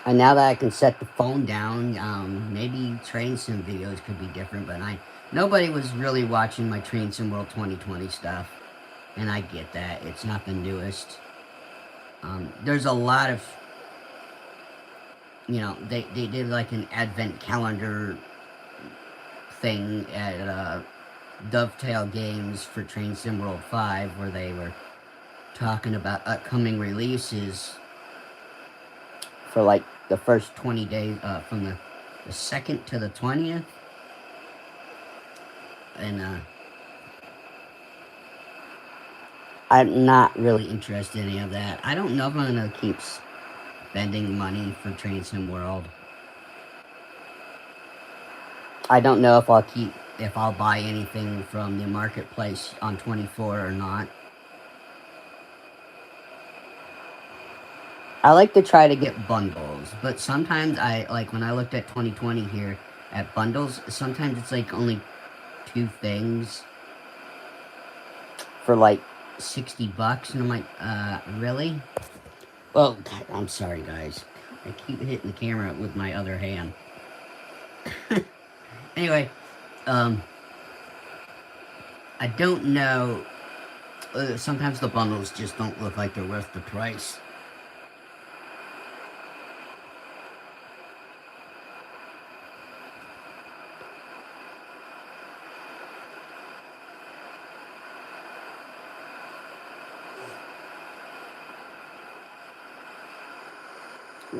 [SPEAKER 1] And now that I can set the phone down, maybe train sim videos could be different, but nobody was really watching my Train Sim World 2020 stuff. And I get that, it's not the newest. There's a lot of, you know, they did like an advent calendar thing at Dovetail Games for Train Sim World 5, where they were talking about upcoming releases for like the first 20 days, from the 2nd to the 20th. And I'm not really interested in any of that. I don't know if I'm going to keep spending money for Train Sim World. I don't know if I'll buy anything from the marketplace on 24 or not. I like to try to get bundles, but sometimes like when I looked at 2020 here at bundles, sometimes it's like only 2 things for like $60, and I'm like, really? Well, God, I'm sorry, guys. I keep hitting the camera with my other hand. Anyway, I don't know. Sometimes the bundles just don't look like they're worth the price.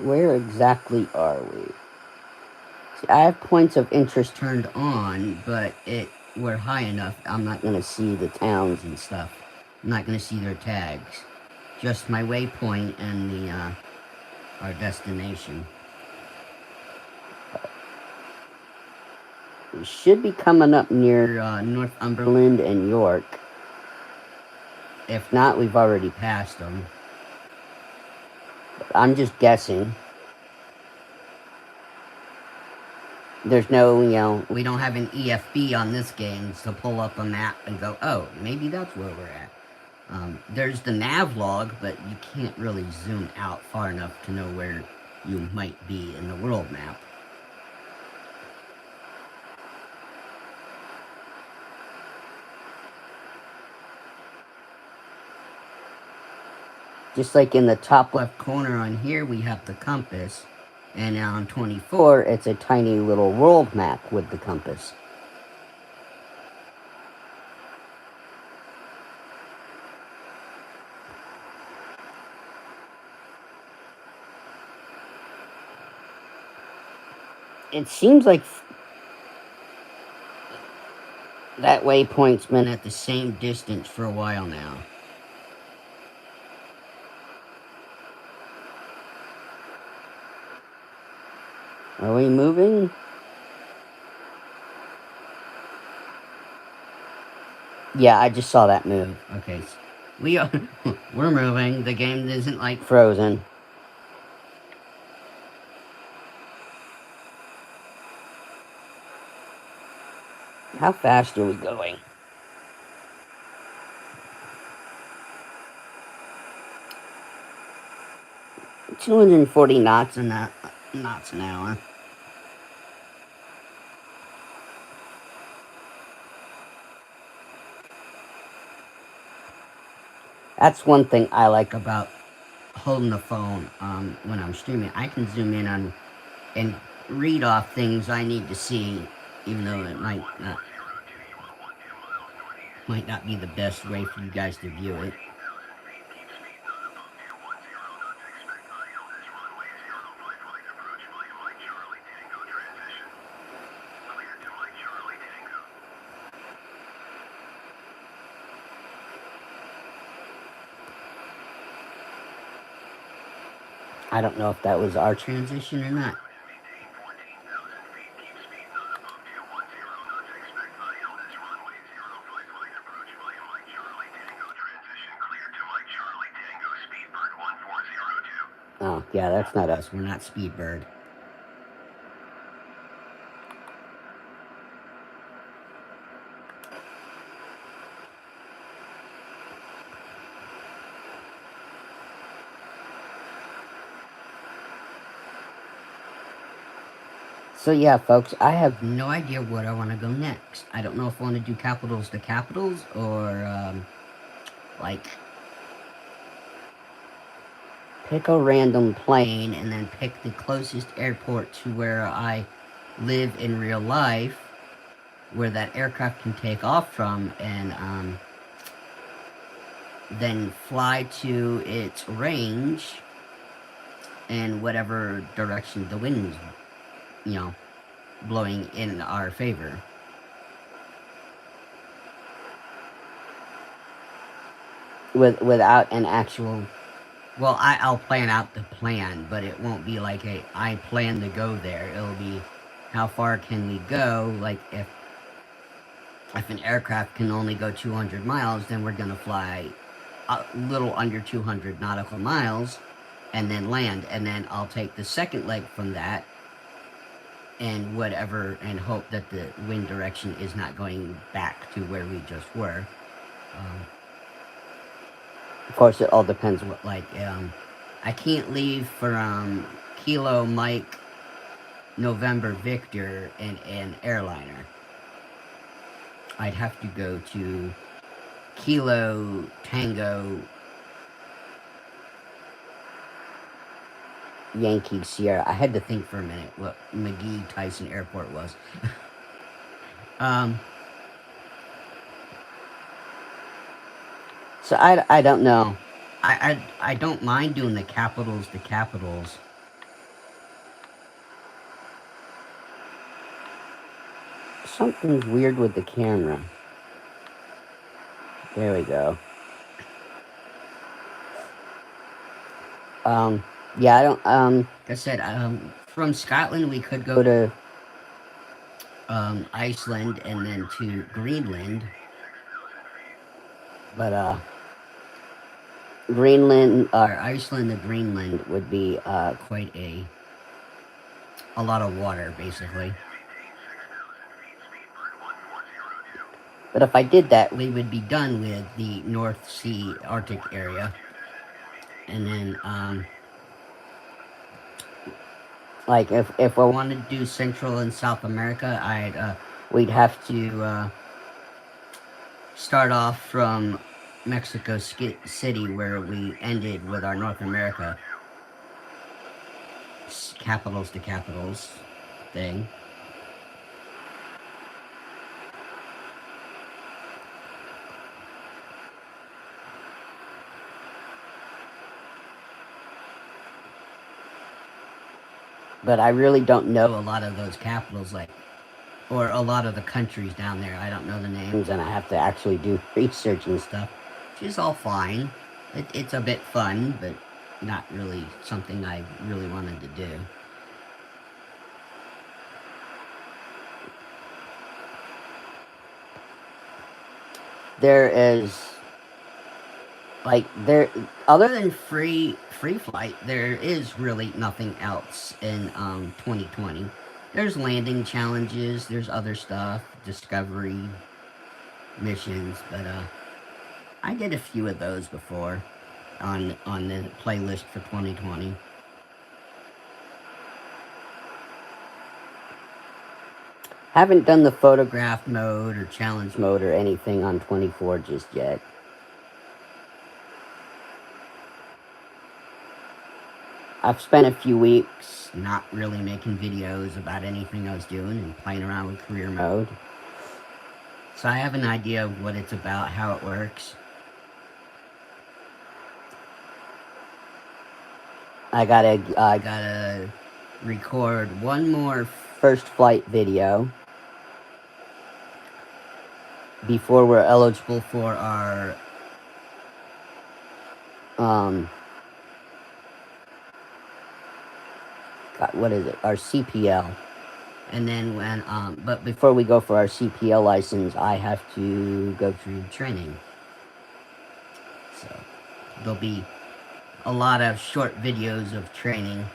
[SPEAKER 1] Where exactly are we? See, I have points of interest turned on, but we're high enough. I'm not going to see the towns and stuff. I'm not going to see their tags. Just my waypoint and our destination. We should be coming up near Northumberland and York. If not, we've already passed them. But I'm just guessing. There's no, you know, we don't have an EFB on this game to pull up a map and go, oh, maybe that's where we're at. There's the nav log, but you can't really zoom out far enough to know where you might be in the world map. Just like in the top left corner on here, we have the compass. And on 24, it's a tiny little world map with the compass. It seems like that waypoint's been at the same distance for a while now. Are we moving? Yeah, I just saw that move. Okay, so we're moving. The game isn't like frozen. How fast are we going? 240 knots an hour. That's one thing I like about holding the phone when I'm streaming. I can zoom in on and read off things I need to see, even though it might not be the best way for you guys to view it. I don't know if that was our transition or not. Oh, yeah, that's not us. We're not Speedbird. So yeah, folks, I have no idea where I want to go next. I don't know if I want to do capitals to capitals or like pick a random plane and then pick the closest airport to where I live in real life, where that aircraft can take off from, and then fly to its range in whatever direction the wind's, you know, blowing in our favor. Without an actual, well, I'll plan out the plan, but it won't be like I plan to go there. It'll be how far can we go? Like if an aircraft can only go 200 miles, then we're gonna fly a little under 200 nautical miles and then land, and then I'll take the second leg from that and whatever, and hope that the wind direction is not going back to where we just were. Of course, it all depends what, like, I can't leave from Kilo Mike November Victor in an airliner. I'd have to go to Kilo Tango Yankee Sierra. I had to think for a minute what McGee Tyson Airport was. So I don't know. I don't mind doing the capitals to capitals. Something's weird with the camera. There we go. Yeah, I don't, like I said, from Scotland we could go to, Iceland and then to Greenland. But, Greenland, or Iceland to Greenland would be, quite a lot of water, basically. But if I did that, we would be done with the North Sea Arctic area. And then, like, if I wanted to do Central and South America, we'd have to, start off from Mexico City, where we ended with our North America capitals to capitals thing. But I really don't know a lot of those capitals, like, or a lot of the countries down there. I don't know the names, and I have to actually do research and stuff, which is all fine. It's a bit fun, but not really something I really wanted to do. There is, like, other than free flight, there is really nothing else in 2020, There's landing challenges, there's other stuff, discovery missions, but I did a few of those before on the playlist for 2020. Haven't done the photograph mode or challenge mode or anything on 24 just yet. I've spent a few weeks not really making videos about anything I was doing and playing around with career mode. So I have an idea of what it's about, how it works. I gotta record one more first flight video before we're eligible for our what is it? Our CPL. And then when but before we go for our CPL license, I have to go through training. So there'll be a lot of short videos of training.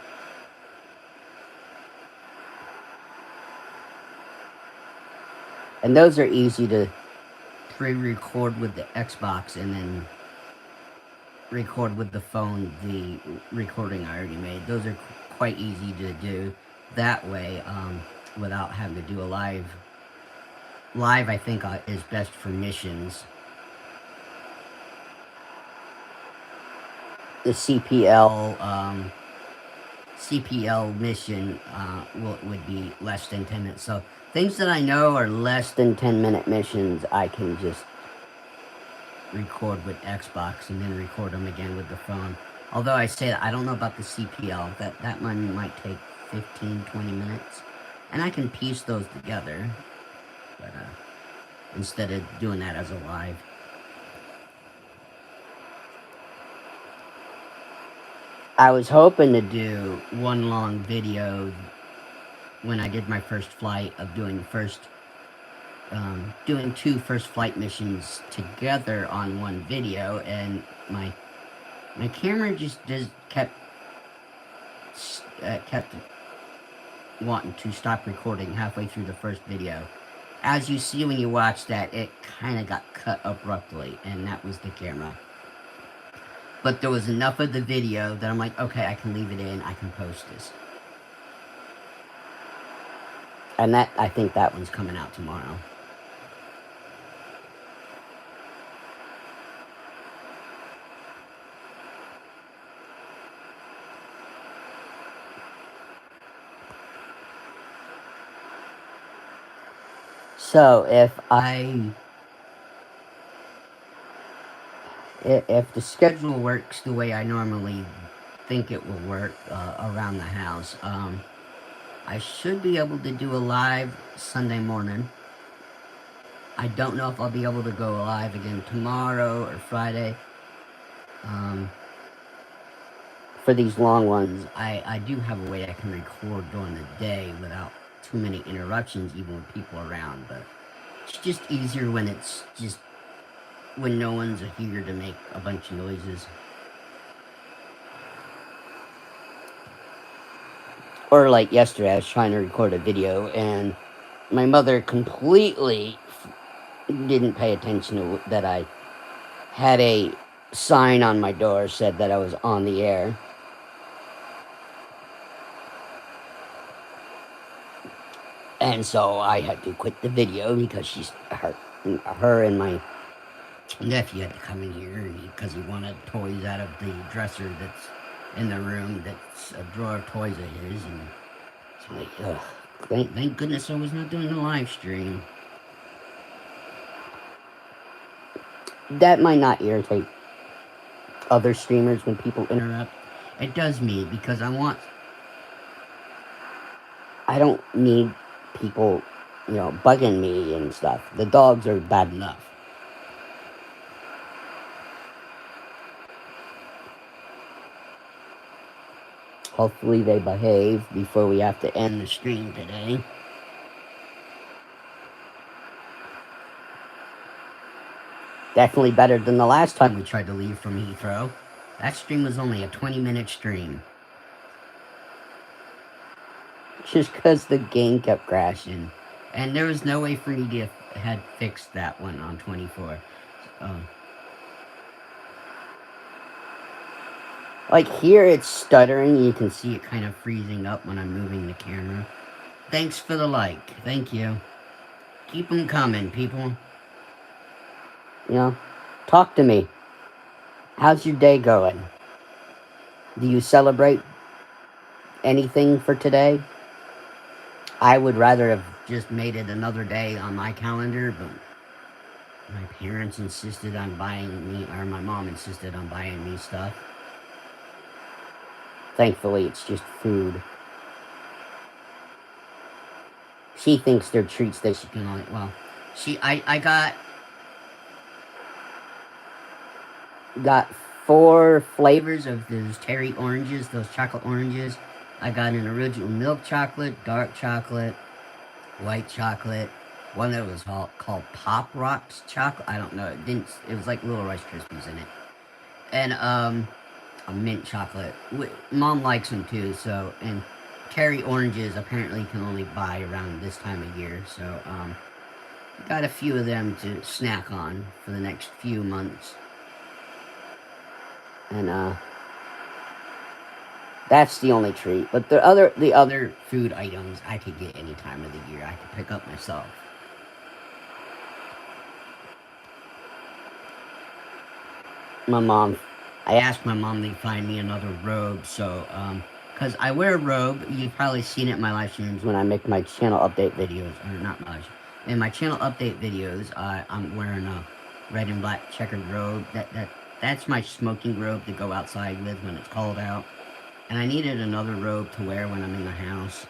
[SPEAKER 1] And those are easy to pre-record with the Xbox and then record with the phone the recording I already made. Those are quite easy to do that way without having to do a live. Live, I think, is best for missions. The CPL mission would be less than 10 minutes. So things that I know are less than 10-minute missions, I can just record with Xbox and then record them again with the phone. Although I say that I don't know about the CPL, that one might take 15-20 minutes, and I can piece those together, but instead of doing that as a live. I was hoping to do one long video when I did my first flight of doing doing two first flight missions together on one video, and my camera just kept wanting to stop recording halfway through the first video. As you see when you watch that, it kind of got cut abruptly, and that was the camera. But there was enough of the video that I'm like, okay, I can leave it in, I can post this. And I think that one's coming out tomorrow. So if the schedule works the way I normally think it will work around the house, I should be able to do a live Sunday morning. I don't know if I'll be able to go live again tomorrow or Friday. For these long ones, I do have a way I can record during the day without too many interruptions, even with people around, but it's just easier when it's just when no one's here to make a bunch of noises. Or like yesterday, I was trying to record a video, and my mother completely didn't pay attention to that I had a sign on my door said that I was on the air. And so I had to quit the video because her and my nephew had to come in here because he wanted toys out of the dresser that's in the room, that's a drawer of toys of his, and it's like, ugh, thank goodness I was not doing a live stream. That might not irritate other streamers when people interrupt. It does me, because I don't need people, bugging me and stuff. The dogs are bad enough. Hopefully they behave before we have to end the stream today. Definitely better than the last time we tried to leave from Heathrow. That stream was only a 20-minute stream. just because the game kept crashing. And there was no way for me to had fixed that one on 24. Like here it's stuttering, you can see it kind of freezing up when I'm moving the camera. Thanks for the like, thank you. Keep them coming, people. You know, talk to me. How's your day going? Do you celebrate anything for today? I would rather have just made it another day on my calendar, but my parents insisted on buying me, or my mom insisted on buying me stuff. Thankfully, it's just food. She thinks they're treats that she can only, well, I got 4 flavors of those Terry oranges, those chocolate oranges. I got an original milk chocolate, dark chocolate, white chocolate, one that was called Pop Rocks chocolate. I don't know. It was like little Rice Krispies in it. And a mint chocolate. Mom likes them too, so, and Terry oranges apparently can only buy around this time of year, so got a few of them to snack on for the next few months. And that's the only treat. But the other food items I could get any time of the year. I could pick up myself. I asked my mom to find me another robe, so, because I wear a robe. You've probably seen it in my live streams when I make my channel update videos, or not my live stream. In my channel update videos, I'm wearing a red and black checkered robe. That's my smoking robe to go outside with when it's cold out. And I needed another robe to wear when I'm in the house,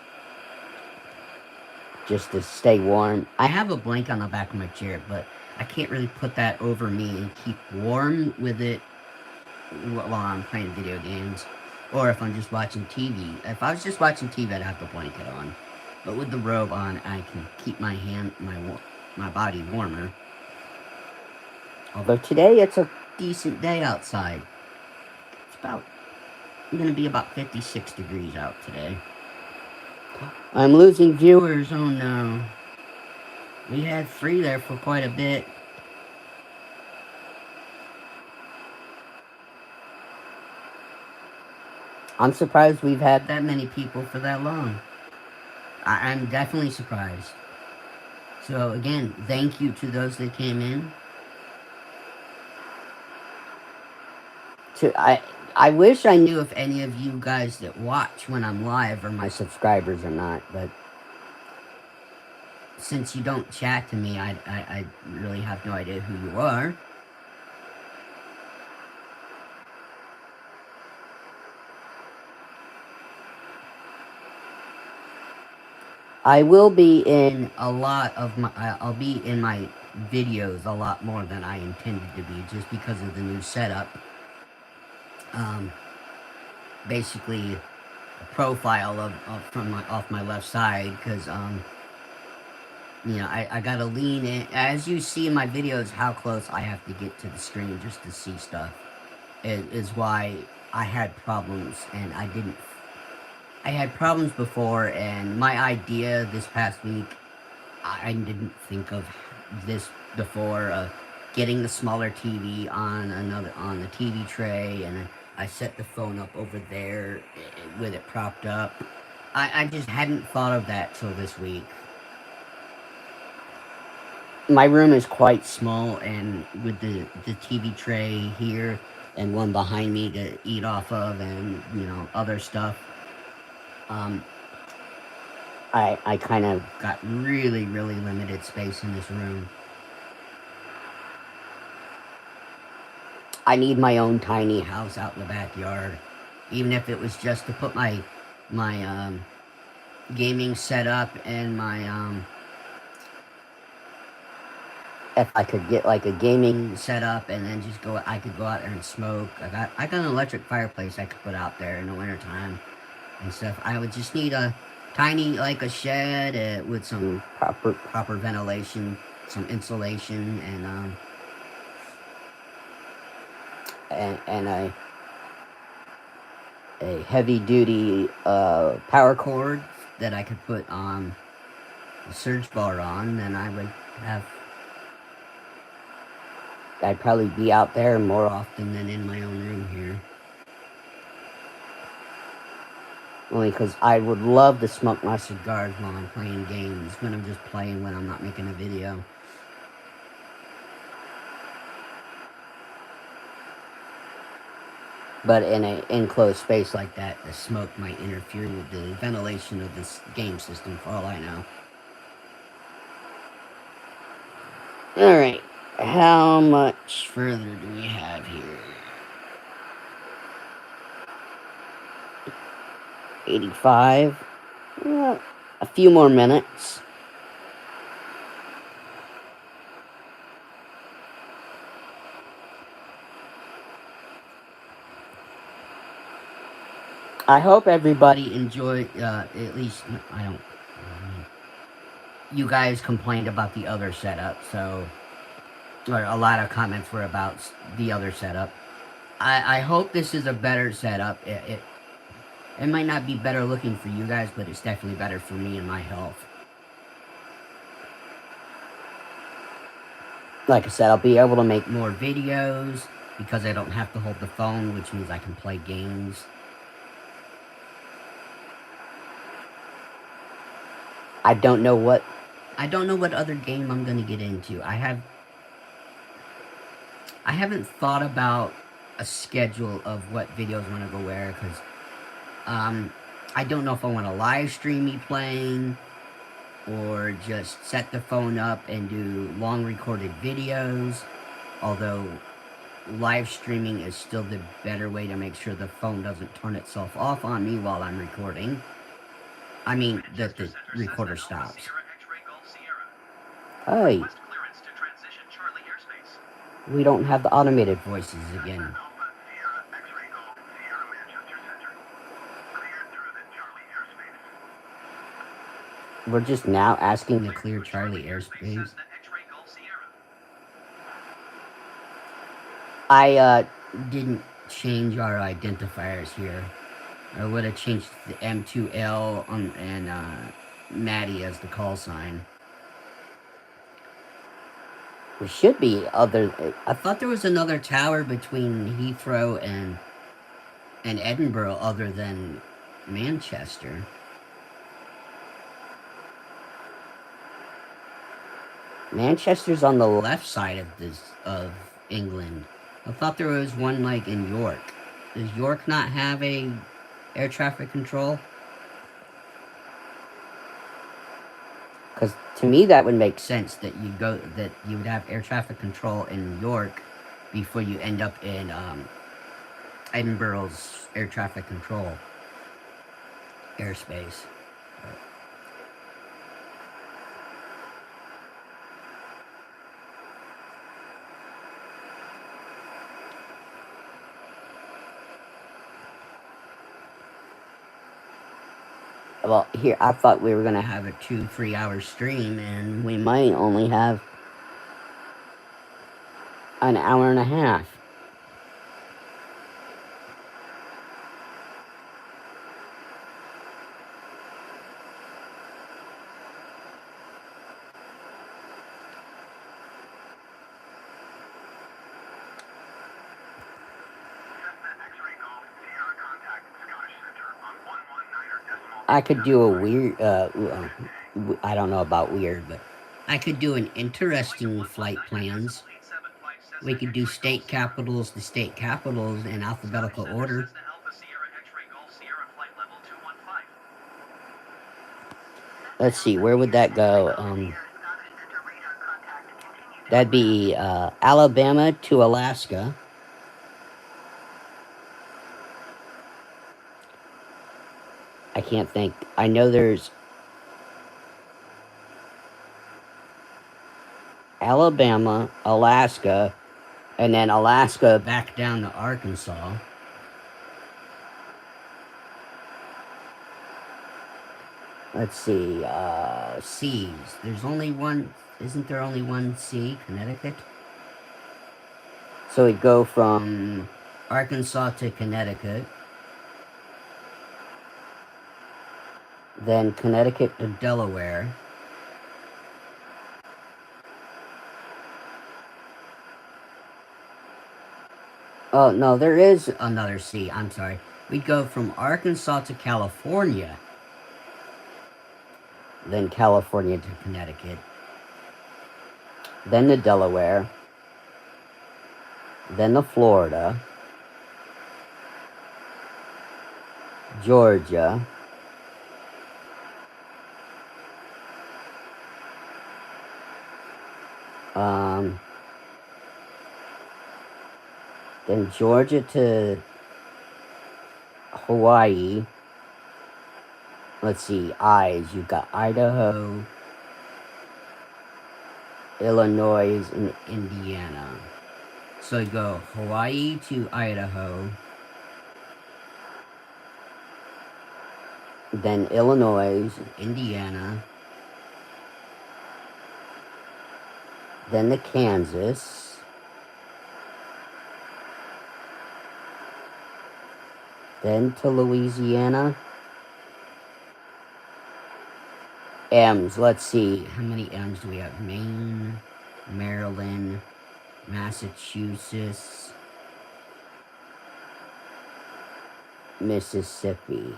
[SPEAKER 1] just to stay warm. I have a blanket on the back of my chair, but I can't really put that over me and keep warm with it while I'm playing video games, or if I'm just watching TV. If I was just watching TV, I'd have the blanket on. But with the robe on, I can keep my body warmer. Although today it's a decent day outside. It's gonna be about 56 degrees out today. I'm losing viewers, oh no. We had 3 there for quite a bit. I'm surprised we've had that many people for that long. I'm definitely surprised. So again, thank you to those that came in. I wish I knew if any of you guys that watch when I'm live are my subscribers or not, but since you don't chat to me, I really have no idea who you are. I will be in a lot of my, I'll be in my videos a lot more than I intended to be, just because of the new setup. Basically, a profile off my left side, because, you know, I gotta lean in. As you see in my videos, how close I have to get to the screen just to see stuff. Is why I had problems, and I had problems before, and my idea this past week, I didn't think of this before, getting the smaller TV on the TV tray, and I set the phone up over there with it propped up. I just hadn't thought of that till this week. My room is quite small, and with the TV tray here and one behind me to eat off of, and, you know, other stuff, I kind of got really, really limited space in this room. I need my own tiny house out in the backyard, even if it was just to put my gaming setup and my if I could get like a gaming setup and then just I could go out there and smoke. I got an electric fireplace I could put out there in the wintertime and stuff. I would just need a tiny, like a shed with some proper ventilation, some insulation, and a heavy duty power cord that I could put the search bar on, then I'd probably be out there more often than in my own room here. Only because I would love to smoke my cigars while I'm playing games, when I'm just playing, when I'm not making a video. But in an enclosed space like that, the smoke might interfere with the ventilation of this game system, for all I know. Alright, how much further do we have here? 85. A few more minutes. I hope everybody enjoyed, at least, you guys complained about the other setup, so, or a lot of comments were about the other setup. I hope this is a better setup. It might not be better looking for you guys, but it's definitely better for me and my health. Like I said, I'll be able to make more videos because I don't have to hold the phone, which means I can play games. I don't know what other game I'm gonna get into. I haven't thought about a schedule of what videos I want to go where, because I don't know if I want to live stream me playing or just set the phone up and do long recorded videos, although live streaming is still the better way to make sure the phone doesn't turn itself off on me while I'm recording. I mean, that the recorder stops. Hey, we don't have the automated voices again. We're just now asking to clear Charlie airspace. I didn't change our identifiers here. I would have changed the M2L and Maddie as the call sign. There should be other. I thought there was another tower between Heathrow and Edinburgh other than Manchester. Manchester's on the left side of England. I thought there was one like in York. Does York not have a air traffic control? Because to me that would make sense that you would have air traffic control in York before you end up in Edinburgh's air traffic control airspace. Well, here, I thought we were going to have a 2-3 hour stream, and we might only have an hour and a half. I could do a weird, I don't know about weird, but I could do an interesting flight plans. We could do state capitals to state capitals in alphabetical order. Let's see, where would that go? That'd be Alabama to Alaska. I can't think. I know there's Alabama, Alaska, and then Alaska back down to Arkansas. Let's see, C's. There's only one, isn't there only one C, Connecticut? So we'd go from Arkansas to Connecticut. then Connecticut to Delaware, oh no, there is another C, I'm sorry. We'd go from Arkansas to California, then California to Connecticut, then to Delaware, then to Florida, Georgia, then Georgia to Hawaii. Let's see, I's. You've got Idaho, Illinois, and Indiana. So you go Hawaii to Idaho, then Illinois, Indiana, then to Kansas, then to Louisiana. M's, let's see, how many M's do we have? Maine, Maryland, Massachusetts, Mississippi.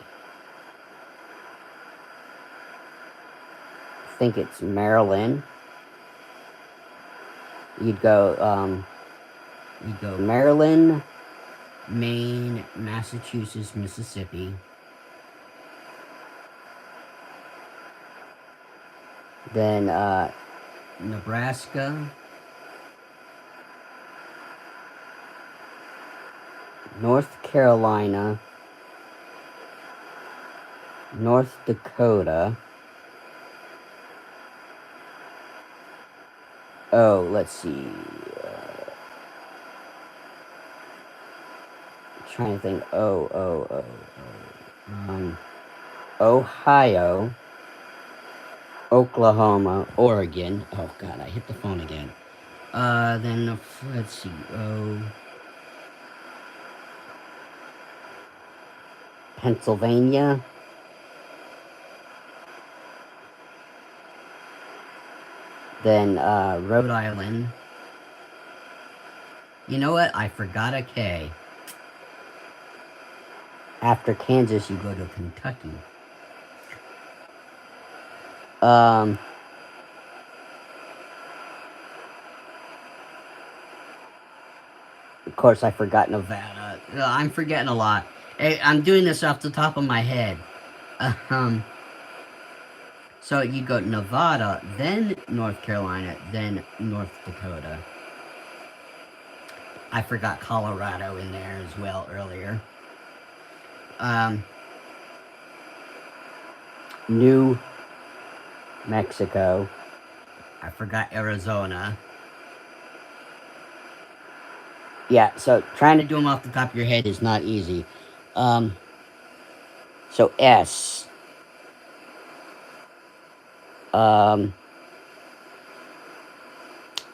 [SPEAKER 1] I think it's Maryland. You'd go Maryland, Maine, Massachusetts, Mississippi. Then Nebraska, North Carolina, North Dakota. Oh, let's see. Trying to think. Ohio, Oklahoma, Oregon. Oh God, I hit the phone again. Then let's see. Pennsylvania. Then Rhode Island. You know what? I forgot a K. After Kansas, you go to Kentucky. Of course, I forgot Nevada. I'm forgetting a lot. Hey, I'm doing this off the top of my head. So you go Nevada, then North Carolina, then North Dakota. I forgot Colorado in there as well earlier. New Mexico. I forgot Arizona. Yeah, so trying to do them off the top of your head is not easy. So S.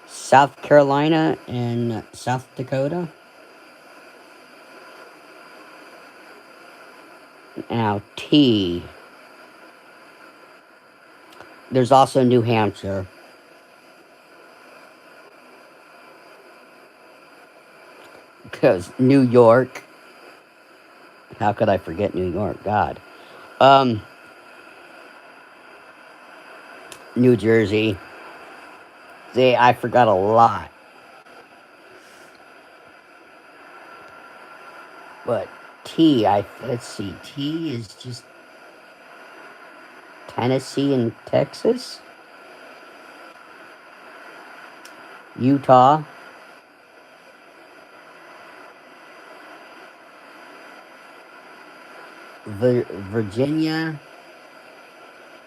[SPEAKER 1] South Carolina and South Dakota. Now T. There's also New Hampshire. Because New York. How could I forget New York? God. New Jersey. See, I forgot a lot. But T, let's see. T is just Tennessee and Texas. Utah. Virginia.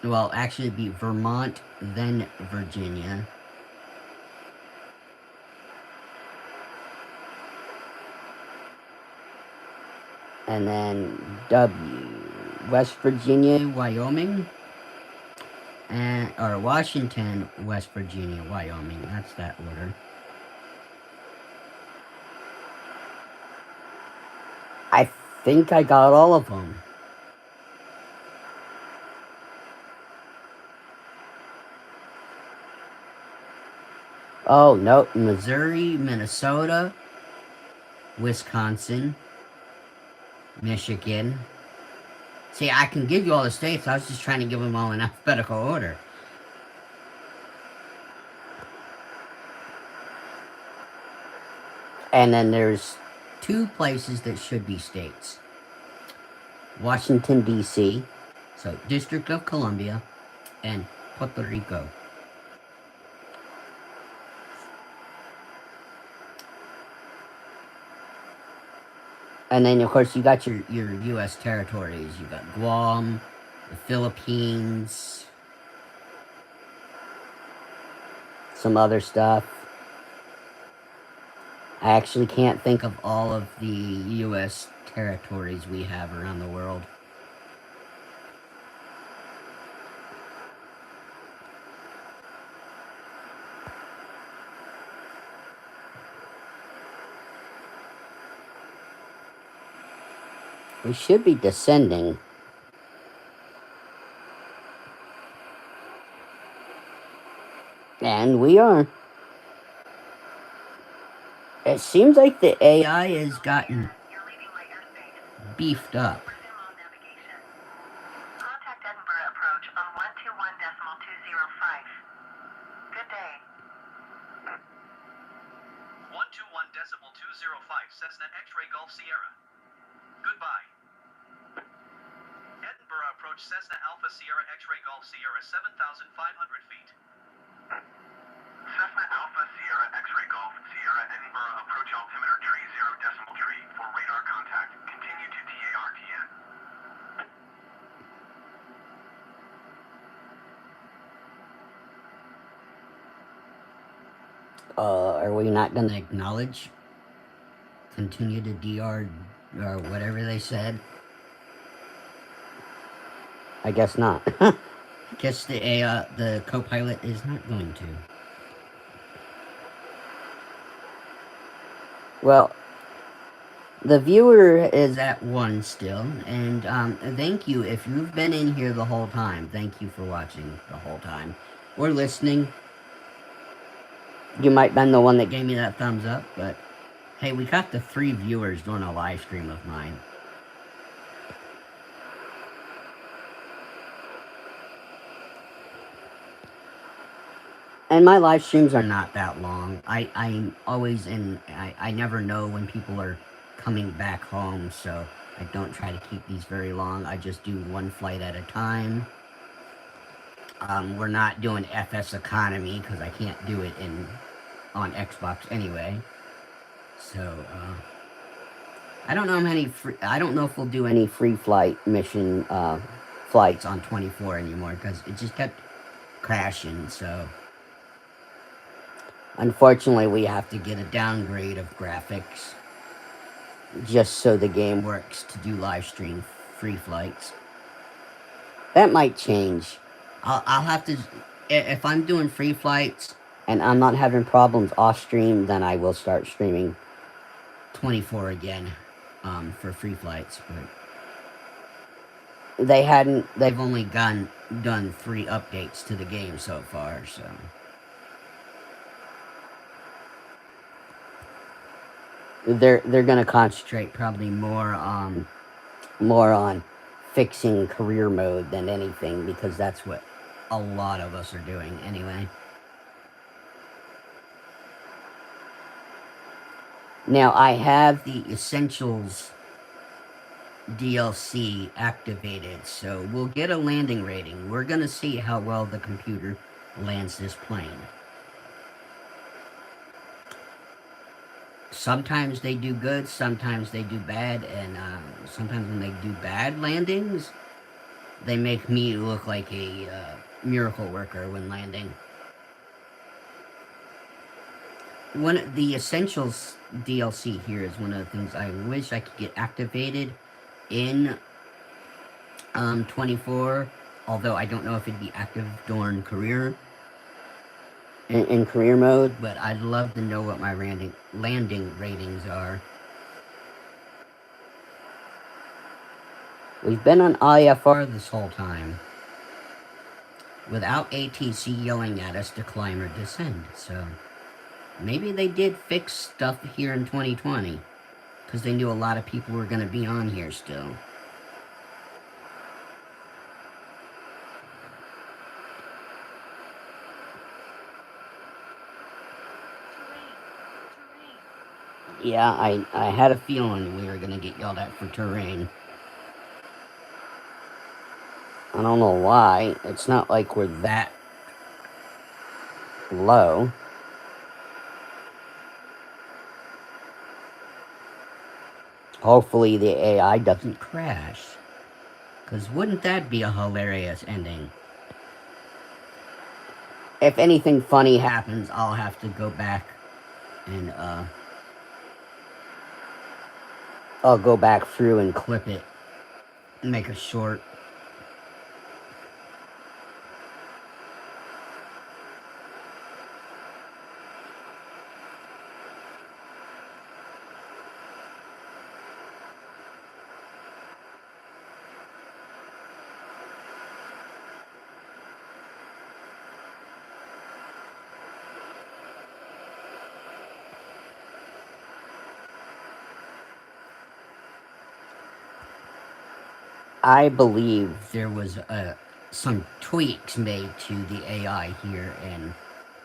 [SPEAKER 1] Well, actually it'd be Vermont, then Virginia. And then W. West Virginia, Wyoming. Or Washington, West Virginia, Wyoming. That's that order. I think I got all of them. Oh, no. Missouri, Minnesota, Wisconsin, Michigan. See, I can give you all the states. I was just trying to give them all in alphabetical order. And then there's 2 places that should be states. Washington, D.C., so District of Columbia, and Puerto Rico. And then, of course, you got your U.S. territories. You got Guam, the Philippines, some other stuff. I actually can't think of all of the U.S. territories we have around the world. We should be descending. And we are. It seems like the AI has gotten beefed up.
[SPEAKER 3] Contact Edinburgh approach on 121.205. Good day.
[SPEAKER 2] 121.205 Cessna X-ray Golf Sierra. Goodbye. Edinburgh approach Cessna Alpha Sierra X-ray Golf Sierra 7,500 feet. Cessna Alpha Sierra X-ray Golf Sierra Edinburgh approach altimeter tree 0.3 for radar contact. Continue to TARTN.
[SPEAKER 1] Are we not going to acknowledge? Continue to DR or whatever they said? I guess not. I guess the co-pilot is not going to. Well, the viewer is at 1 still, and thank you if you've been in here the whole time. Thank you for watching the whole time. Or listening. You might have been the one that gave me that thumbs up, but hey, we got the 3 viewers doing a live stream of mine. And my live streams are not that long. I'm always I never know when people are coming back home, so I don't try to keep these very long. I just do 1 flight at a time. We're not doing FS Economy because I can't do it on Xbox anyway. So, I don't know how many I don't know if we'll do any free flight mission flights on 24 anymore because it just kept crashing, so unfortunately we have to get a downgrade of graphics just so the game works to do live stream free flights. That might change. I'll have to, if I'm doing free flights and I'm not having problems off stream, then I will start streaming 24 again for free flights, but they've only done 3 updates to the game so far, so they're gonna concentrate probably more on fixing career mode than anything, because that's what a lot of us are doing anyway. Now I have the Essentials DLC activated, so we'll get a landing rating. We're gonna see how well the computer lands this plane. Sometimes they do good, sometimes they do bad, and sometimes when they do bad landings, they make me look like a miracle worker when landing. The Essentials DLC here is one of the things I wish I could get activated in 24, although I don't know if it'd be active during career, in career mode, but I'd love to know what my landing ratings are. We've been on IFR this whole time, without ATC yelling at us to climb or descend, so Maybe they did fix stuff here in 2020. Because they knew a lot of people were going to be on here still. Yeah, I had a feeling we were going to get yelled at for terrain. I don't know why. It's not like we're that low. Hopefully the AI doesn't crash. Because wouldn't that be a hilarious ending? If anything funny happens, I'll have to go back and, I'll go back through and clip it. Make a short. I believe there was some tweaks made to the AI here in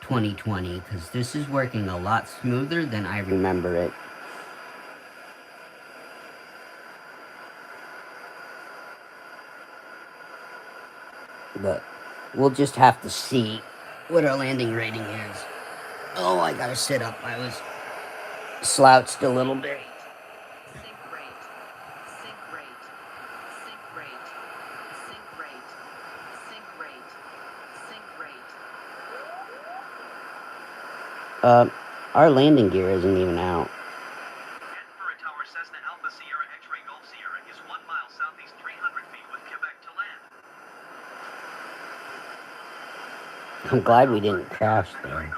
[SPEAKER 1] 2020 because this is working a lot smoother than I remember it. But we'll just have to see what our landing rating is. Oh, I gotta sit up. I was slouched a little bit. Our landing gear isn't even out.
[SPEAKER 2] Edinburgh Tower Cessna Alpha Sierra X-Ray Golf Sierra is 1 mile southeast 300 feet with Quebec to land.
[SPEAKER 1] I'm glad we didn't crash there.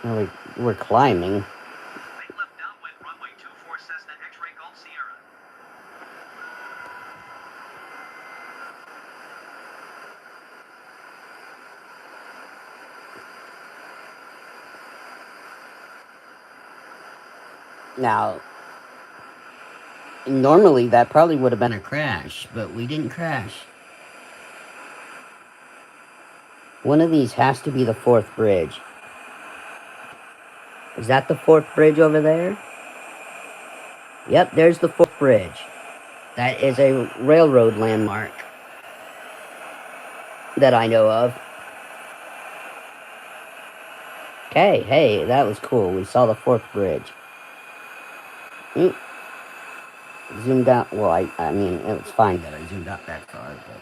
[SPEAKER 1] No, we're climbing.
[SPEAKER 2] Make left downwind runway 24 Cessna X-Ray Golf Sierra.
[SPEAKER 1] Now, normally that probably would have been a crash, but we didn't crash. One of these has to be the fourth bridge. Is that the fourth bridge over there? Yep, there's the fourth bridge. That is a railroad landmark that I know of. Okay, hey, that was cool. We saw the fourth bridge. Zoomed out. Well, I mean, it was fine that I zoomed out that far. But...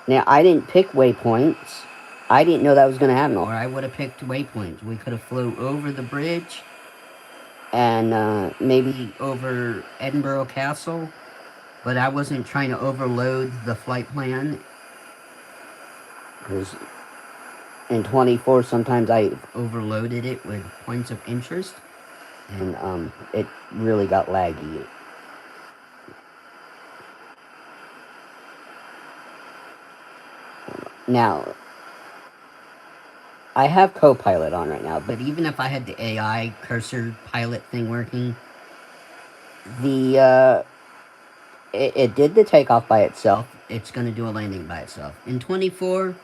[SPEAKER 1] Now, I didn't pick waypoints. I didn't know that was going to happen, or I would have picked waypoints. We could have flew over the bridge and maybe over Edinburgh Castle, but I wasn't trying to overload the flight plan, because in 24 sometimes I overloaded it with points of interest, and it really got laggy. Now, I have Copilot on right now, but even if I had the AI cursor pilot thing working, it did the takeoff by itself. It's going to do a landing by itself. In 24,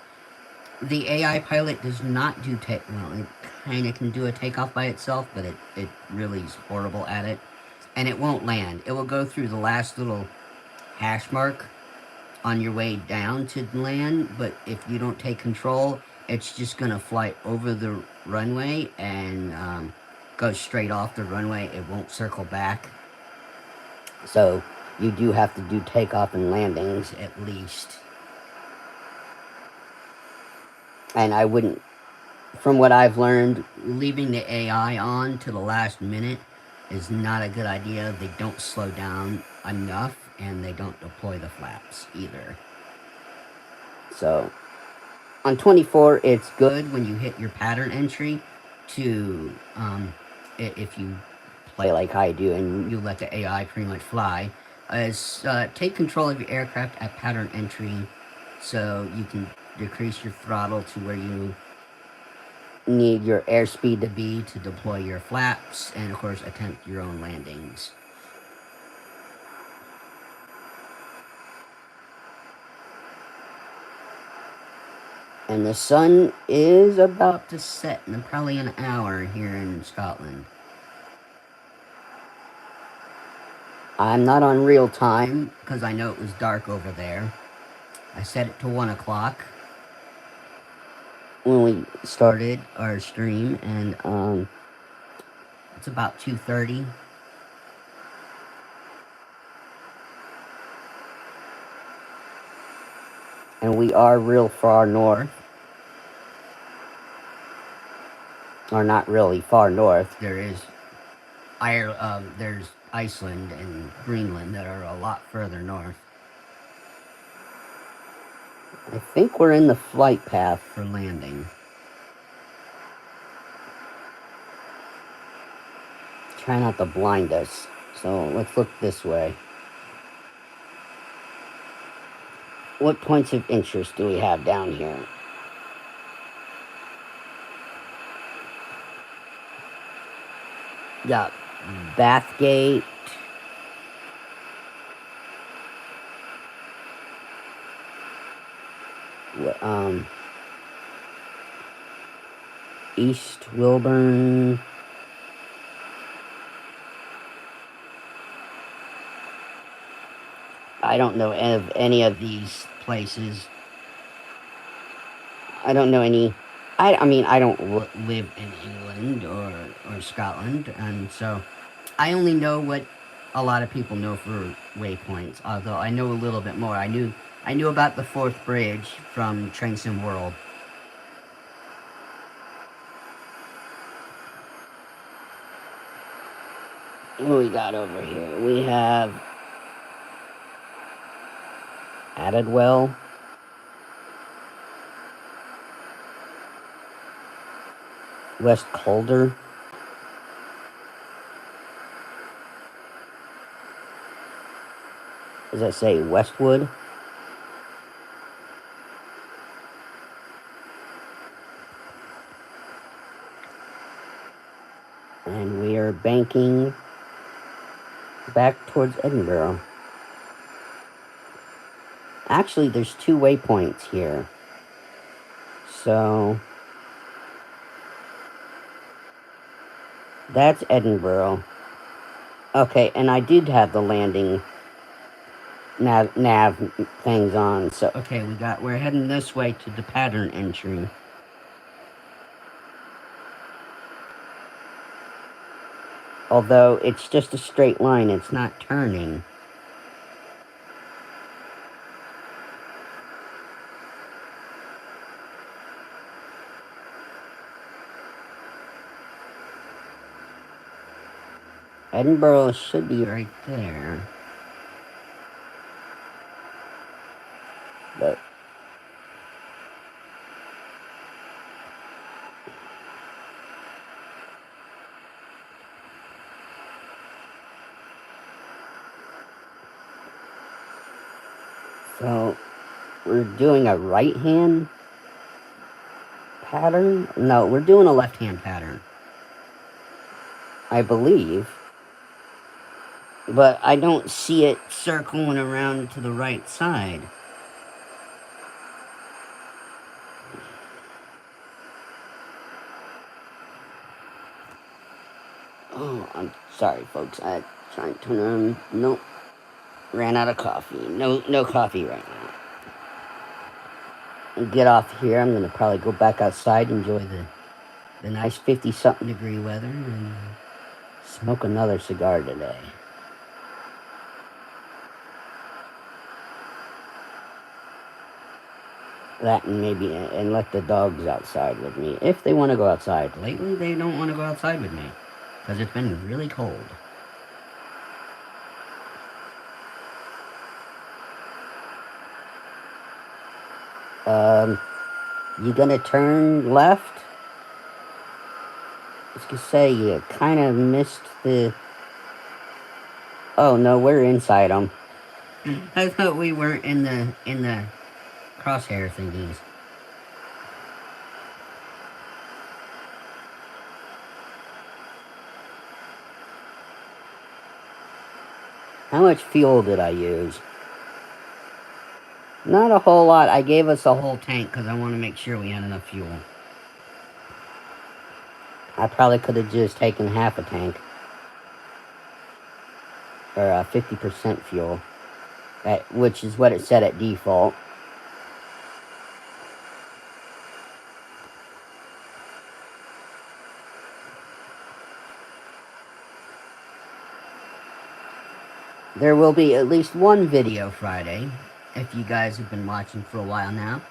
[SPEAKER 1] the AI pilot does not do well, it kind of can do a takeoff by itself, but it really is horrible at it. And it won't land. It will go through the last little hash mark on your way down to land, but if you don't take control, it's just going to fly over the runway and go straight off the runway. It won't circle back. So you do have to do takeoff and landings at least. And I wouldn't, from what I've learned, leaving the AI on to the last minute is not a good idea. They don't slow down enough, and they don't deploy the flaps either. So, on 24, it's good when you hit your pattern entry to, if you play like I do and you let the AI pretty much fly, is take control of your aircraft at pattern entry so you can decrease your throttle to where you need your airspeed to be to deploy your flaps and, of course, attempt your own landings. And the sun is about to set in probably an hour here in Scotland. I'm not on real time because I know it was dark over there. I set it to 1 o'clock when we started our stream, and it's about 2:30. And we are real far north. Or not really far north. There's Iceland and Greenland that are a lot further north. I think we're in the flight path for landing. Try not to blind us. So let's look this way. What points of interest do we have down here? Got Bathgate. East Wilburn. I don't know of any of these places. I don't know any. I mean, I don't live in England or Scotland, and so I only know what a lot of people know for waypoints. Although I know a little bit more. I knew about the Fourth Bridge from Train Sim World. What do we got over here? We have Addedwell. West Calder. Does that say Westwood? And we are banking back towards Edinburgh. Actually, there's 2 waypoints here. So that's Edinburgh. Okay, and I did have the landing nav things on. So okay, we're heading this way to the pattern entry. Although it's just a straight line, it's not turning. Edinburgh should be right there. But so we're doing a right-hand pattern? No, we're doing a left-hand pattern, I believe. But I don't see it circling around to the right side. Oh, I'm sorry, folks. I trying to turn around. Nope. Ran out of coffee. No coffee right now. And get off here. I'm gonna probably go back outside, enjoy the nice 50-something degree weather, and smoke another cigar today. That and let the dogs outside with me if they want to go outside. Lately, they don't want to go outside with me because it's been really cold. You gonna turn left? I was gonna say you kind of missed the Oh no, we're inside them. I thought we weren't in the crosshair thingies. How much fuel did I use? Not a whole lot. I gave us a whole tank because I want to make sure we had enough fuel. I probably could have just taken half a tank. Or 50% fuel. Which is what it said at default. There will be at least one video Friday, if you guys have been watching for a while now.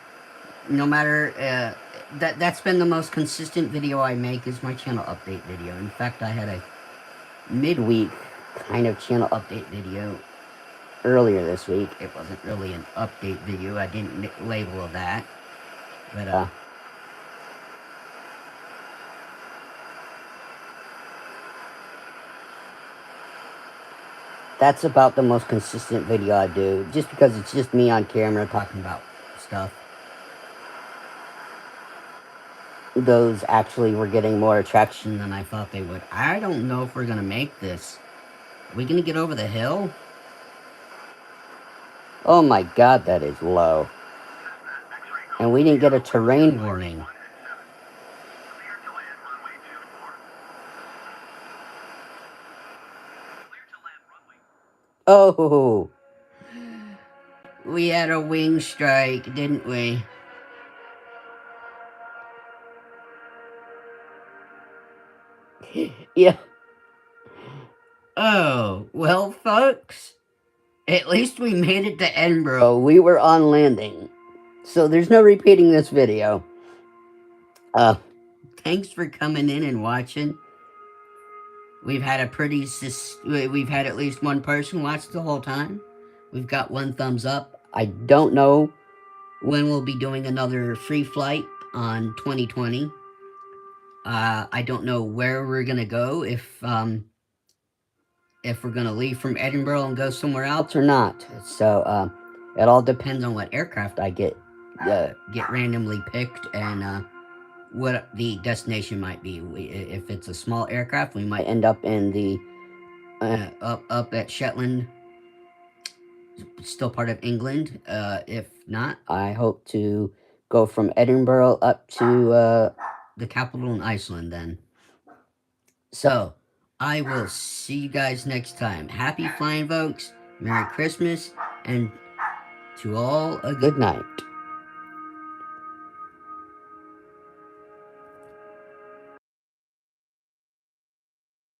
[SPEAKER 1] No matter, that's been the most consistent video I make is my channel update video. In fact, I had a midweek kind of channel update video earlier this week. It wasn't really an update video, I didn't label that. But, that's about the most consistent video I do, just because it's just me on camera talking about stuff. Those actually were getting more attraction than I thought they would. I don't know if we're gonna make this. Are we gonna get over the hill? Oh my god, that is low. And we didn't get a terrain warning. Oh! We had a wing strike, didn't we? Yeah. Oh, well, folks, at least we made it to Edinburgh. We were on landing. So there's no repeating this video. Thanks for coming in and watching. We've had we've had at least one person watch the whole time. We've got 1 thumbs up. I don't know when we'll be doing another free flight on 2020. I don't know where we're gonna go, if we're gonna leave from Edinburgh and go somewhere else or not. So it all depends on what aircraft I get randomly picked and what the destination might be. If it's a small aircraft, we might end up in the up at Shetland, still part of England. If not, I hope to go from Edinburgh up to the capital in Iceland then. So, I will see you guys next time. Happy flying, folks. Merry Christmas, and to all a good night.